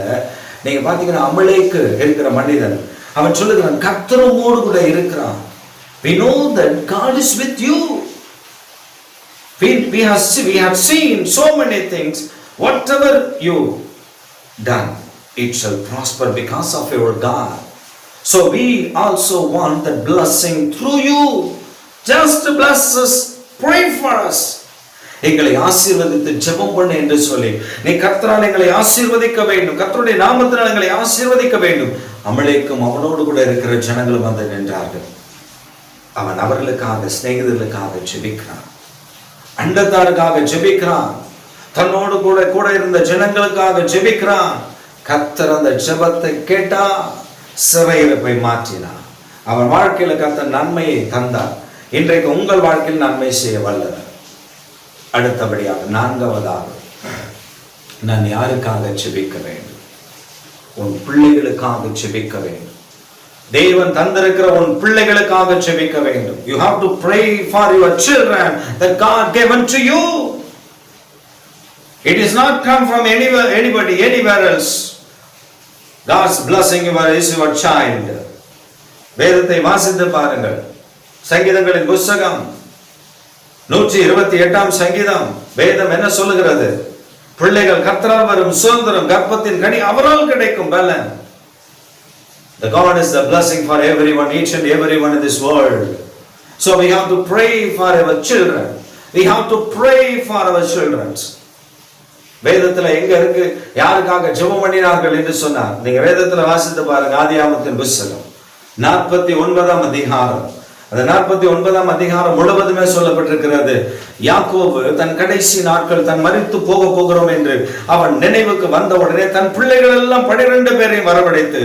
நீங்க பாத்தீங்கன்னா, அமலேக்கு இருக்கிற மனிதன் அவன் சொல்லுகிறான், கர்த்தர் உம்மோடு கூட இருக்கிறான். We know that God is with you. We have seen so many things. Whatever you done, it shall prosper because of your God. So we also want that blessing through you. Just bless us, pray for us. எங்களை ஆசீர்வதித்து ஜெபம் பண்ணு என்று சொல்லி, நீ கர்த்தரால் எங்களை ஆசீர்வதிக்க வேண்டும், கர்த்தருடைய நாமத்தினால் எங்களை ஆசீர்வதிக்க வேண்டும். அமலேக்கும் அவனோடு கூட இருக்கிற ஜனங்களும் வந்து நின்றார்கள். அவன் அவர்களுக்காக, சிநேகிதர்களுக்காக ஜெபிக்கிறான், அண்டத்தாருக்காக ஜெபிக்கிறான், தன்னோடு கூட இருந்த ஜனங்களுக்காக ஜெபிக்கிறான். கர்த்தர் அந்த ஜெபத்தை கேட்டா, சிறையிருப்பை மாற்றினார். அவன் வாழ்க்கையில கர்த்தர் நன்மையை தந்தார். இன்றைக்கு உங்கள் வாழ்க்கையில் நன்மை செய்ய வல்லவர். அடுத்தபடியாக, நான்காவதாக, நான் யாருக்காக ஜெபிக்க வேண்டும்? உன் பிள்ளைகளுக்காக ஜெபிக்க வேண்டும். தேவன் தந்திருக்கிற உன் பிள்ளைகளுக்காக ஜெபிக்க வேண்டும். You have to pray for your children that God given to you. It is not come from anybody, anywhere else. God's blessing is your child. வேதத்தை வாசித்து பாருங்கள். சங்கீதங்களின் புத்தகம் 128ஆம் சங்கீதம். வேதம் என்ன சொல்லுகிறது? பிள்ளைகள் கர்த்தரால் வரும் சுதந்திரம், கர்ப்பத்தின் கனி அவரால் கிடைக்கும் பலன். The God is the blessing for everyone, each and everyone in this world. So we have to pray for our children. We have to pray for our children. வேதத்துல எங்க இருக்கு யாருக்காக ஜெபம் பண்ணினார்கள் என்று சொன்னார்? நீங்க வேதத்துல வாசித்து பாருங்க. ஆதியாகமத்தின் புத்தகம் 49ஆம் அதிகாரம். அந்த 49ஆம் அதிகாரம் முழுவதுமே சொல்லப்பட்டிருக்கிறது. யாக்கோபு தன் கடைசி நாட்கள், தன் மரித்து போகிறோம் என்று அவன் நினைவுக்கு வந்த உடனே தன் பிள்ளைகள் எல்லாம் 12 பேரையும் வரவழைத்து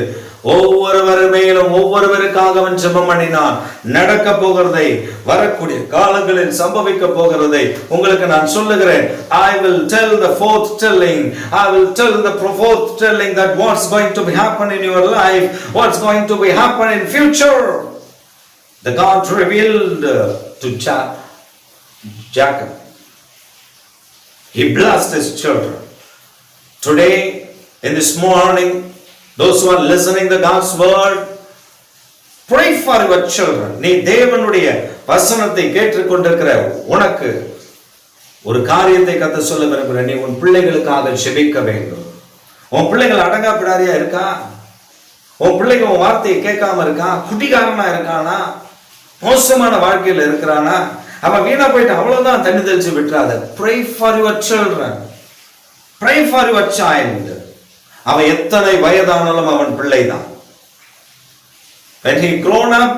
ஒவ்வொருவர் மேலும் ஒவ்வொருவருக்காக அவன் ஜெபம் பண்ணினான். நடக்க போகிறதை, வரக்கூடிய காலங்களில் சம்பவிக்க போகிறதை உங்களுக்கு நான் சொல்லுகிறேன். I will tell the fourth telling. I will tell the fourth telling that what's going to happen in your life, what's going to be happen in future. The God revealed to Jacob. He blessed his children. Today, in this morning, those who are listening to God's word, pray for your children. நீ தேவனுடைய வசனத்தை கேட்டுக்கொண்டிருக்கிற உனக்கு ஒரு காரியத்தை கர்த்தர் சொல்ல விரும்புகிறேன். நீ உன் பிள்ளைகளுக்காக ஜெபிக்க வேண்டும். உன் பிள்ளைகள் அடங்கா பிடாரியா இருக்கா? உன் பிள்ளைங்க உன் வார்த்தையை கேட்காம இருக்கா? குட்டிக்காரனா இருக்கானா? மோசமான வாழ்க்கையில் இருக்கிறானா? அவன் வீணா போயிட்டு அவ்வளவுதான், தண்ணி தெளிச்சு விட்டுறாத. Pray for your children. Pray for your child. அவன் எத்தனை வயதானாலும் அவன் பிள்ளைதான். When he grown up,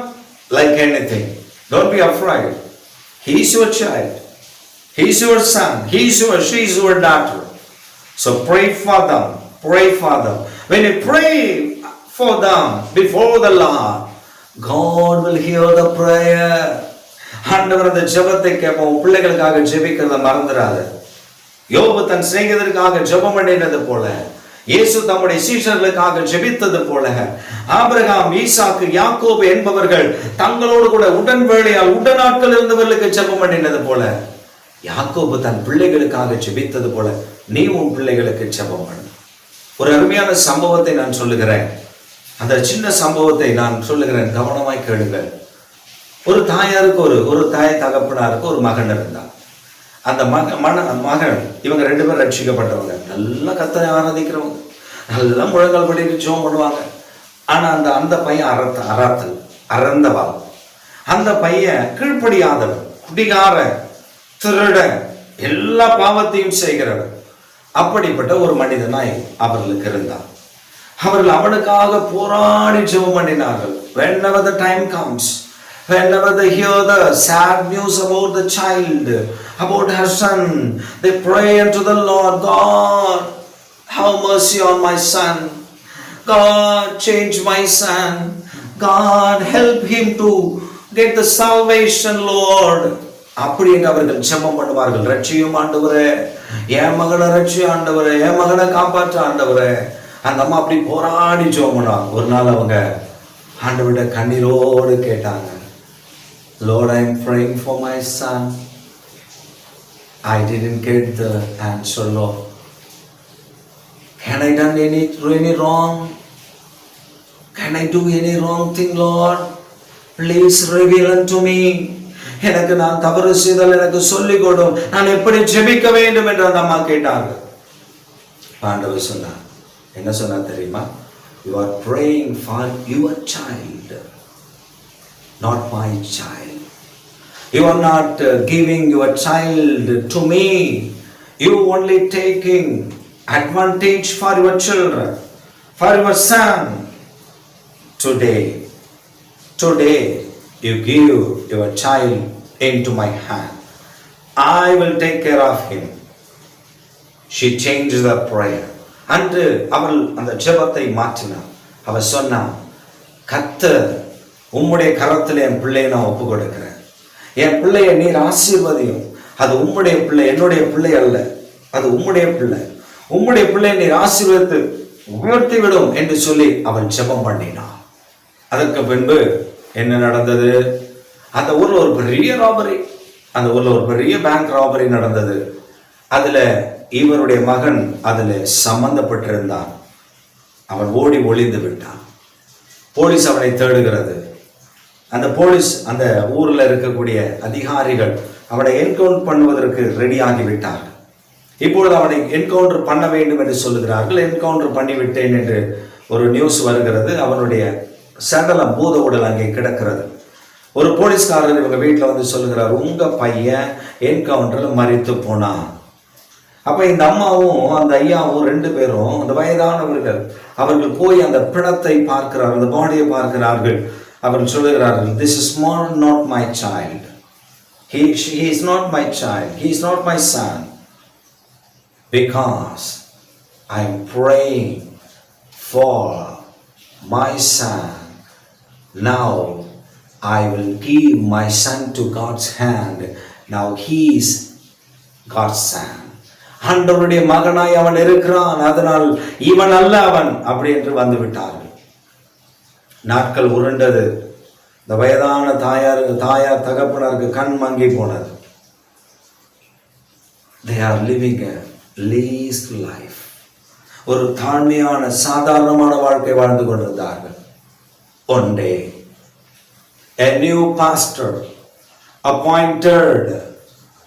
like anything, don't be afraid. He is your child. He is your son. She is your daughter. So pray for them. Pray for them. When you pray for them before the Lord, God will hear the prayer. ஆண்டவர் அந்த ஜெபத்தை கேட்போம். பிள்ளைகளுக்காக ஜெபிக்கிறத மறந்துடாத. யோபு தன் சிநேகிதருக்காக ஜெபம் பண்ணினது போல, இயேசு தம்முடைய சீஷர்களுக்காக ஜெபித்தது போல, ஆபிரகாம், ஈசாக்கு, யாக்கோபு என்பவர்கள் தங்களோடு கூட உடன்வேளையால் உடனாட்கள் இருந்தவர்களுக்கு ஜெபம் பண்ணினது போல, யாக்கோபு தன் பிள்ளைகளுக்காக ஜெபித்தது போல நீ உன் பிள்ளைகளுக்கு ஜெபம் பண்ணு. ஒரு அருமையான சம்பவத்தை நான் சொல்லுகிறேன். அந்த சின்ன சம்பவத்தை நான் சொல்லுகிறேன், கவனமாய் கேளுங்கள். ஒரு தாயாருக்கு ஒரு தாய் தகப்பனாருக்கு ஒரு மகன் இருந்தான். அந்த மகன் இவங்க 2 பேரும் ரட்சிக்கப்பட்டவங்க, நல்லா கர்த்தரை ஆராதிக்கிறவங்க, நல்லா முழங்கால் படிட்டு ஜெபம் பண்ணுவாங்க. ஆனா அந்த பையன் அறந்தவாள். அந்த பையன் கீழ்ப்படியாதவன், குடிகாரன், திருடன், எல்லா பாவத்தையும் செய்கிறவன். அப்படிப்பட்ட ஒரு மனிதனாய் அவர்களுக்கு இருந்தான். அவர்கள் அவனுக்காக போராடி ஜெபம் பண்ணினார்கள். Whenever the time comes, whenever they hear the sad news about the child, about her son, they pray unto the Lord, God, have mercy on my son. God, change my son. God, help him to get the salvation, Lord. அப்படி என்று அவர்கள் ஜெபம் பண்ணுவார்கள். ரட்சியும் ஆண்டவரே, என் மகனை ரட்சியும் ஆண்டவரே, என் மகனை காப்பாற்ற ஆண்டவரே. அந்த அம்மா அப்படி போராடி ஜெபம் பண்ணுவாங்க. ஒரு நாள் அவங்க ஆண்டவர்கிட்ட கண்ணீரோடு கேட்டாங்க, Lord, I am praying for my son. I didn't get the answer, Lord. Can I done any wrong? Can I do any wrong thing, Lord? Please reveal unto me. எனக்கு நான் தவறு செய்தால் எனக்கு சொல்லிக் கொடும், நான் எப்படி ஜெபிக்க வேண்டும் என்று அந்த அம்மா கேட்டாங்க. ஆண்டவர் சொன்னார், என்ன சொன்னார் தெரியுமா? You are praying for your child, not my child. You are not giving your child to me. You only taking advantage for your children, for your son. Today you give your child into my hand. I will take care of him. She changed the prayer. அன்று அவள் அந்த ஜெபத்தை மாற்றினாள். அவள் சொன்னாள், கர்த்தர் உம்முடைய கரத்தில் என் பிள்ளையை நான் ஒப்பு கொடுக்கிறேன். என் பிள்ளையை நீர் ஆசீர்வதியும். அது உம்முடைய பிள்ளை, என்னுடைய பிள்ளை அல்ல, அது உம்முடைய பிள்ளை. உம்முடைய பிள்ளை நீர் ஆசீர்வதித்து உயர்த்தி விடும் என்று சொல்லி அவள் ஜெபம் பண்ணினாள். அதற்கு பின்பு என்ன நடந்தது? அந்த ஊர்ல ஒரு பெரிய ராபரி, அந்த ஊர்ல ஒரு பெரிய பேங்க் ராபரி நடந்தது. அதுல இவருடைய மகன் அதுல சம்பந்தப்பட்டிருந்தான். அவன் ஓடி ஒளிந்து விட்டான். போலீஸ் அவனை தேடுகிறது. அந்த போலீஸ், அந்த ஊர்ல இருக்கக்கூடிய அதிகாரிகள் அவனை என்கவுண்டர் பண்ணுவதற்கு ரெடி ஆகிவிட்டார்கள். இப்பொழுது அவனை என்கவுண்டர் பண்ண வேண்டும் என்று சொல்லுகிறார்கள். என்கவுண்டர் பண்ணிவிட்டேன் என்று ஒரு நியூஸ் வருகிறது. அவனுடைய சடலம், பூத உடல் அங்கே கிடக்கிறது. ஒரு போலீஸ்காரர் இவங்க வீட்டில் வந்து சொல்லுகிறார், உங்க பையன் என்கவுண்டர்ல மரித்து போனான். அப்ப இந்த அம்மாவும் அந்த ஐயாவும் 2 பேரும், அந்த வயதானவர்கள், அவர்கள் போய் அந்த பிணத்தை பார்க்கிறார்கள், அந்த பாடியை பார்க்கிறார்கள். அவர்கள் சொல்லுகிறார்கள், this is not my child. He is not my child. He is not my son. Because I am praying for my son. Now I will give my son to God's hand. Now he is God's son. ஆண்டவருடைய மகனாய் அவன் இருக்கிறான், அதனால் இவன் அல்ல அவன், அப்படி என்று வந்து விட்டார்கள். நாட்கள் உருண்டது. இந்த வயதான தாயார் தகப்பனருக்கு கண் மங்கி போனது. They are living a least life. ஒரு தாழ்மையான சாதாரணமான வாழ்க்கை வாழ்ந்து கொண்டிருந்தார்கள். One day a new pastor appointed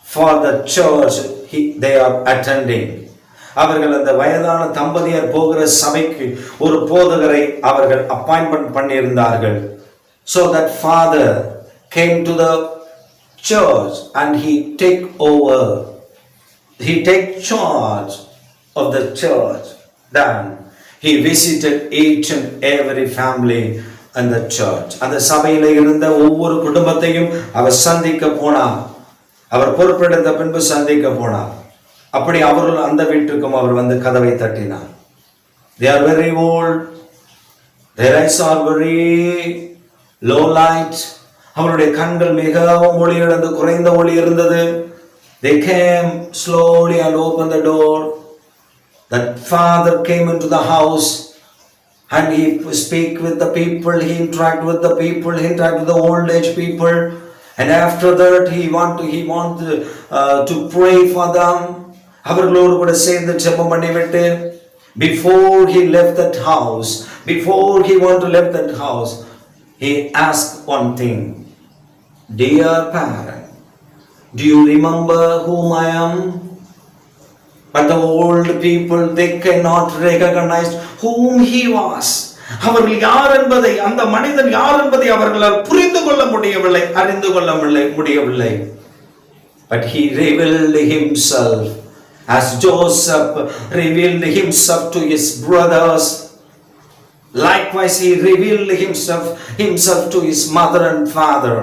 for the church they are attending. அவர்கள் அந்த வயதான தம்பதியர் போகிற சபைக்கு ஒரு போதகரை அவர்கள் appointment பண்ணியிருந்தார்கள். So that father came to the church and he take charge of the church. Then he visited each and every family in the church. அந்த சபையில இருந்த ஒவ்வொரு குடும்பத்தையும் அவர் சந்திக்க போனார். அவர் பொறுப்பெடுத்த பின்பு சந்திக்க போனார். அப்படி அவர்கள் அந்த வீட்டுக்கும் அவர் வந்து கதவை தட்டினார். They are very old. Their eyes are very low light. அவருடைய கண்கள் மிகவும் ஒளி இழந்து குறைந்த ஒளி இருந்தது. They came slowly and opened the door. That father came into the house and he speak with the people, he interact with the people, he interact with the old age people, and after that he want to pray for them. அவர்களோடு கூட சேர்ந்து ஜெபம் பண்ணிவிட்டு, before he left that house, he asked one thing. Dear parent, do you remember whom I am? But the old people, they cannot recognize whom he was. அவர்கள் யார் என்பதை, அந்த மனிதன் யார் என்பதை அவர்களால் புரிந்து கொள்ள முடியவில்லை, அறிந்து கொள்ள முடியவில்லை. But he revealed himself as Joseph revealed himself to his brothers. Likewise, he revealed himself to his mother and father.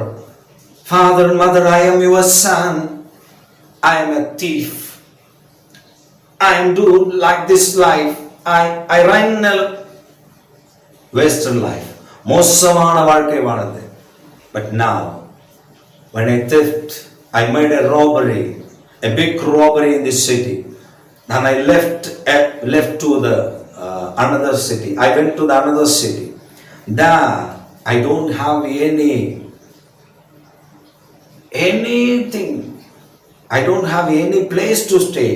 Father and mother, I am your son. I am a thief. I am doing like this life. I run a Western life. மோசமான வாழ்க்கை வாழ்ந்தது. But now, when I theft, I made a robbery, a big robbery in this city. And I left to the another city. I went to the another city. There, I don't have anything. I don't have any place to stay.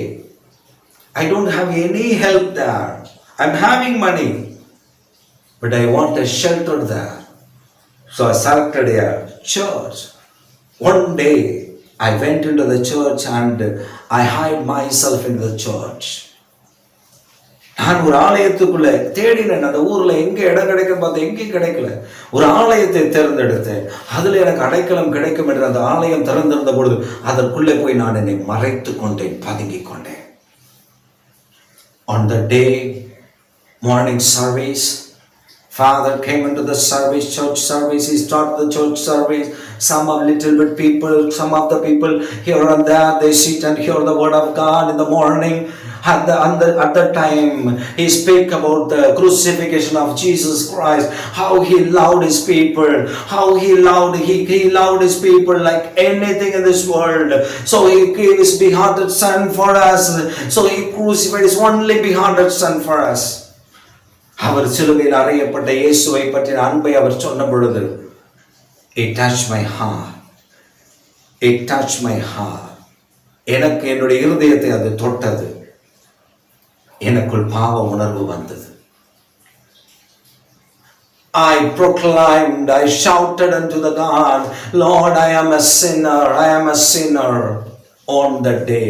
I don't have any help there. I'm having money, but I want a shelter there. So I selected a church. One day, I went into the church and I hid myself in the church. நான் ஒரு ஆலயத்துக்குள்ள தேடினேன். அந்த ஊர்ல எங்க இடம் கிடைக்கும் பார்த்து எங்கேயும் கிடைக்கல. ஒரு ஆலயத்தை தேர்ந்தெடுத்தேன். அதுல எனக்கு அடைக்கலம் கிடைக்கும் என்று அந்த ஆலயம் திறந்திருந்த பொழுது அதற்குள்ளே போய் நான் என்னை மறைத்து கொண்டேன், பதுங்கிக் கொண்டேன். On the day morning service, Father came into the service, church service. He started the church service. Some of little bit people, some of the people here and there, they sit and hear the word of God in the morning. At the time, he spoke about the crucifixion of Jesus Christ, how he loved his people, how he loved his people like anything in this world. So he gave his behearted son for us. So he crucified his only behearted son for us. அவர் சிலுவையில் அறையப்பட்ட இயேசுவை பற்றிய அன்பை அவர் சொன்ன பொழுது, it touched my heart. It touched my heart. எனக்கு என்னுடைய இருதயத்தை அது தொட்டது. எனக்குள் பாவ உணர்வு வந்தது. I proclaimed, I shouted unto the God, Lord, I am a sinner, I am a sinner. On that day,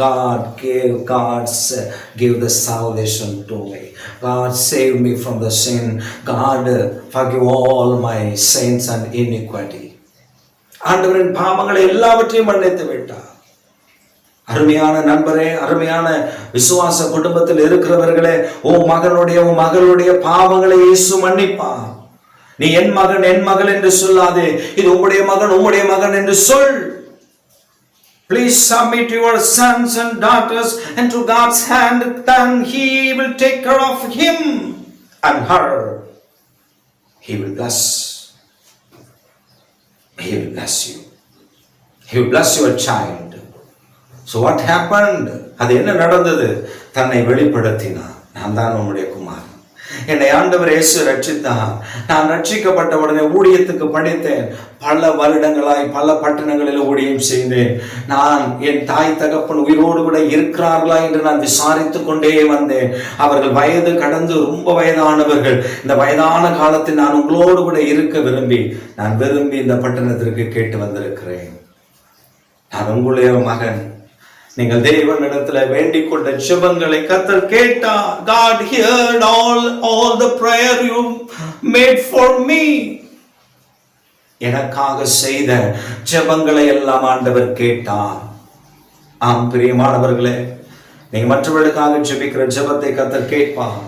God gave the salvation to me. God saved me from the sin. God forgive all my sins and iniquity. ஆண்டவரின் பாவங்களை எல்லாவற்றையும் மன்னித்து விட்டார். அருமையான நண்பரே, அருமையான விசுவாச குடும்பத்தில் இருக்கிறவர்களே, உன் மகளுடைய பாவங்களை இயேசு மன்னிப்பார். நீ என் மகன் என் மகள் என்று சொல்லாதே, இது உம்முடைய மகன் என்று சொல். Please submit your sons and daughters into God's hand, then He will take care of him and her. He will bless. He will bless you. He will bless your child. So what happened? அது என்ன நடந்தது? தன்னை வெளிப்படுத்தினார். நான் தான் உம்முடைய குமாரன். என்னை ஆண்டவர் இயேசு ரட்சித்தார். நான் ரட்சிக்கப்பட்ட உடனே ஊழியத்துக்கு படித்தேன். பல வருடங்களாய் பல பட்டணங்களில் ஊழியம் செய்தேன். நான் என் தாய் தகப்பன் உயிரோடு கூட இருக்கிறார்களா என்று நான் விசாரித்துக் கொண்டே வந்தேன். அவர்கள் வயது கடந்து ரொம்ப வயதானவர்கள். இந்த வயதான காலத்தில் நான் உங்களோடு கூட இருக்க விரும்பி இந்த பட்டணத்திற்கு கேட்டு வந்திருக்கிறேன். நான் உங்களுடைய மகன். நீங்கள் தேவனிடத்துல வேண்டிக் கொண்ட ஜெபங்களை கர்த்தர் கேட்டார். God heard all the prayer you made for me. எனக்காக செய்த ஜெபங்களை எல்லாம் ஆண்டவர் கேட்டார். ஆம் பிரியமானவர்களே, நீங்க மற்றவர்களுக்காக ஜெபிக்கிற ஜெபத்தை கர்த்தர் கேட்பார்.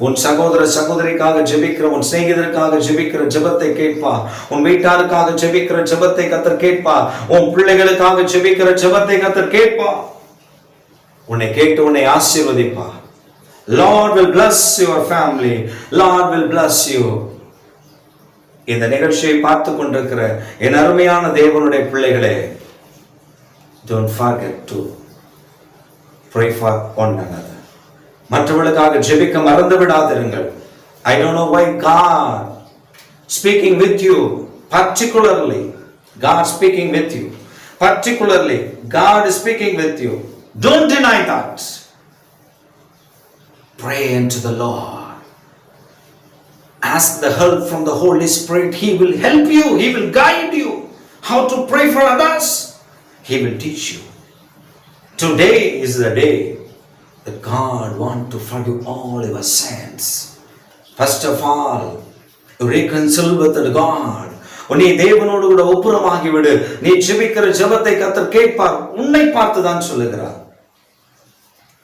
உன் சகோதர சகோதரிக்காக ஜெபிக்கிற, உன் சிநேகிதருக்காக ஜெபிக்கிற ஜெபத்தை கேட்பார். உன் வீட்டாருக்காக ஜெபிக்கிற ஜெபத்தை கர்த்தர் கேட்பார். உன் பிள்ளைகளுக்காக ஜெபிக்கிற ஜெபத்தை கர்த்தர் கேட்பார். உன்னை கேட்டு உன்னை ஆசீர்வதிப்பார். Lord will bless your family. Lord will bless you. இந்த நிகழ்ச்சியை பார்த்து கொண்டிருக்கிற என் அருமையான தேவனுடைய பிள்ளைகளே, don't forget to pray for one another. மற்றவர்களுக்காக ஜெபிக்க மறந்து விடாதிருங்கள். I don't know why God speaking with you, particularly God speaking with you, particularly God is speaking with you. Don't deny that. Pray unto the Lord. Ask the help from the Holy Spirit. He will help you. He will guide you. how to pray for others, He will teach you. Today is the day that God wants to forgive all your sins. First of all, you reconcile with God. நீ தேவனோடு கூட ஒப்புரமாகிவிடு. நீ ஜெபிக்கிற ஜெபத்தை கர்த்தர் கேட்பார். உன்னை பார்த்து தான் சொல்லுகிறார்.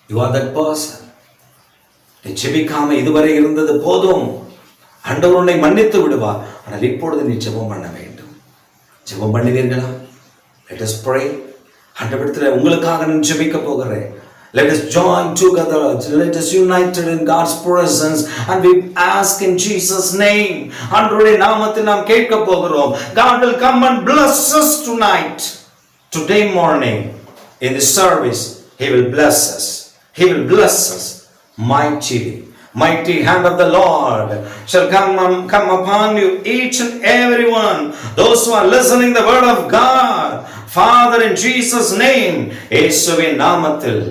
You are that person. நீ ஜெபிக்காம இதுவரை இருந்தது போதும், ஆண்டவர் உன்னை மன்னித்து விடுவார். ஆனால் இப்பொழுது நீ ஜெபம் பண்ண வேண்டும். ஜெபம் பண்ணுவீர்களா? Let us pray. ஆண்டவரிடத்தில் உங்களுக்காக நான் ஜெபிக்க போகிறேன். Let us join together. Let us united in God's presence and we ask in Jesus' name. ஆண்டவருடைய நாமத்தில் நாம் கேட்க போகிறோம். God will come and bless us tonight. Today morning in the service, He will bless us. He will bless us mightily. Mighty hand of the Lord shall come upon you, each and every one. Those who are listening the word of God. Father, in Jesus' name, இயேசுவின் நாமத்தில்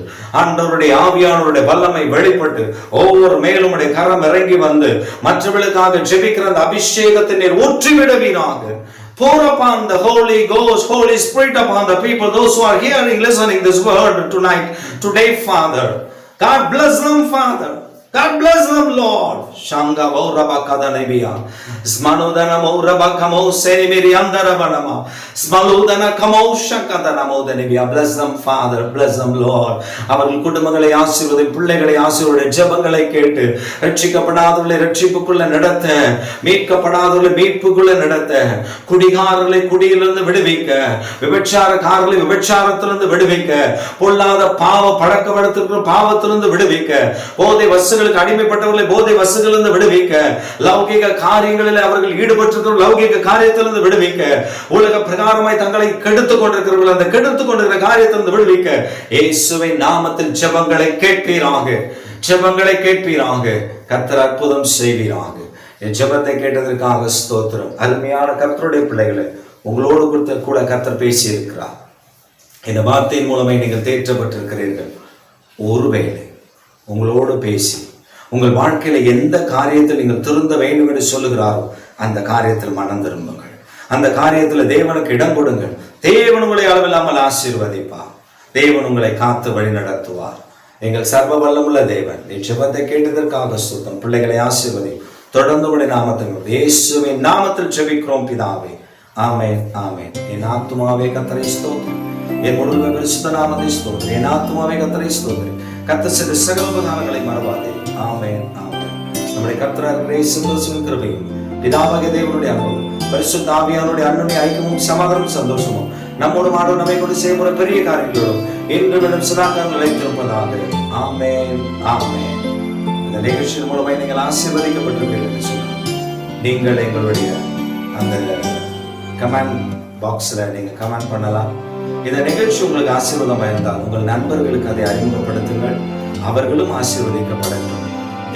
ஆண்டவருடைய ஆவியானவருடைய வல்லமை வெளிப்பட்டு ஒவ்வொரு மேலும் உடைய கரம் இறங்கி வந்து மற்றவர்களுக்காக ஜெபிக்கிற அந்த அபிஷேகத்தை நீர் ஊற்றிவிடுவீராக. Pour upon the Holy Ghost, Holy Spirit upon the people, those who are hearing, listening this word tonight, today, Father. God bless them, Father. God bless them, Lord. Shanga Voraba Kadanebia. Smanudana Moraba Kamo Senimiri Andarabanama. Smaludana Kamo Shakadanamo Denebia. Bless them, Father. Bless them, Lord. அவர்கள் குடும்பங்களை ஆசீர்வதி, பிள்ளைகளை ஆசீர்வதி, ஜெபங்களை கேட்டு ரட்சிக்கப்படாதவர்களை ரட்சிப்புக்குள்ள நடத்த, மீட்கப்படாதவர்களை மீட்புக்குள்ள நடத்த, குடிகாரர்களை குடியிலிருந்து விடுவிக்க, விபச்சாரக்காரர்களை விபச்சாரத்திலிருந்து விடுவிக்க, பொல்லாத பாவ பழக்கவழத்திற்கு பாவத்திலிருந்து விடுவிக்க, போதை வசுகளுக்கு அடிமைப்பட்டவர்களை போதை வசுகளிலிருந்து விடுவிக்க, லௌகிக காரியங்களில் அவர்கள் ஈடுபட்டிருக்கிற லௌகிக காரியத்திலிருந்து விடுவிக்க, உலக பிரகாரமாய் தங்களை கெடுத்துக் கொண்டிருக்கிறவர்கள் அந்த கெடுத்துக் கொண்டிருக்கிற காரியத்திலிருந்து விடுவிக்க, இயேசுவின் நாமத்தில் ஜெபங்களை கேட்பீராக. ஜெபங்களை கேட்பீராக. கர்த்தர் அற்புதம் செய்வீராக. என் ஜெபத்தை கேட்டதற்காக ஸ்தோத்திரம். அருமையான கர்த்தருடைய பிள்ளைகளை உங்களோடு கூட கர்த்தர் பேசி இருக்கிறார். இந்த வார்த்தையின் மூலமே நீங்கள் தேற்றப்பட்டிருக்கிறீர்கள். ஒருவேளை உங்களோடு பேசி உங்கள் வாழ்க்கையில எந்த காரியத்தில் நீங்கள் திருந்த வேண்டும் என்று சொல்லுகிறாரோ அந்த காரியத்தில் மனம் திரும்புங்கள். அந்த காரியத்தில் தேவனுக்கு இடம் கொடுங்கள். தேவன் உங்களை அளவில்லாமல் ஆசீர்வதிப்பார். தேவன் உங்களை காத்து வழி நடத்துவார். எங்கள் சர்வ வல்லமுள்ள தேவன், நீ ஜெபத்தை கேட்டதற்காக ஸ்தோத்திரம். பிள்ளைகளை ஆசீர்வதி. தொடர்ந்து உடைய நாமத்தில் இயேசுவின் நாமத்தில் ஜெபிக்கிறோம் பிதாவே. ஆமென், ஆமென். என் ஆத்துமாவே கர்த்தரை ஸ்தோத்திரி. என் முழு பரிசுத்த நாமத்தை ஸ்தோத்திரி. என் ஆத்துமாவே கர்த்தரை ஸ்தோத்திரி. கர்த்தர் செய்த சகல உபகாரங்களை மறவாதே. ஆமென், ஆமென். நம்முடைய கர்த்தராகிய இயேசு கிறிஸ்துவின் கிருபையும் பிதாவாகிய தேவனுடைய அன்பும் பரிசுத்த ஆவியானவருடைய அன்பும் ஐக்கியமும் சமாதானமும் சந்தோஷமும் நம்மோடு மாடும் நம்மை கொண்டு செய்யப்போற பெரிய காரியங்களும் இன்றும் சதாகாலம் நிலைத்திருப்பதாக. ஆமென், ஆமென். இந்த நிகழ்ச்சியின் மூலமாக நீங்கள் ஆசீர்வதிக்கப்பட்டிருப்பீர்கள் என்று சொன்னார். நீங்கள் எங்களுடைய அந்த கமெண்ட் பாக்ஸ்ல நீங்க கமெண்ட் பண்ணலாம். இந்த நிகழ்ச்சி உங்களுக்கு ஆசீர்வாதமாக இருந்தால் உங்கள் நண்பர்களுக்கு அதை அறிமுகப்படுத்துங்கள். அவர்களும் ஆசீர்வதிக்கப்படட்டும்.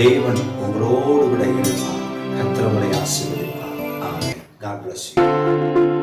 தேவன் உங்களோடு கூட இருப்பார். கர்த்தர் உங்களை ஆசீர்வதிப்பார். ஆமென். God bless you.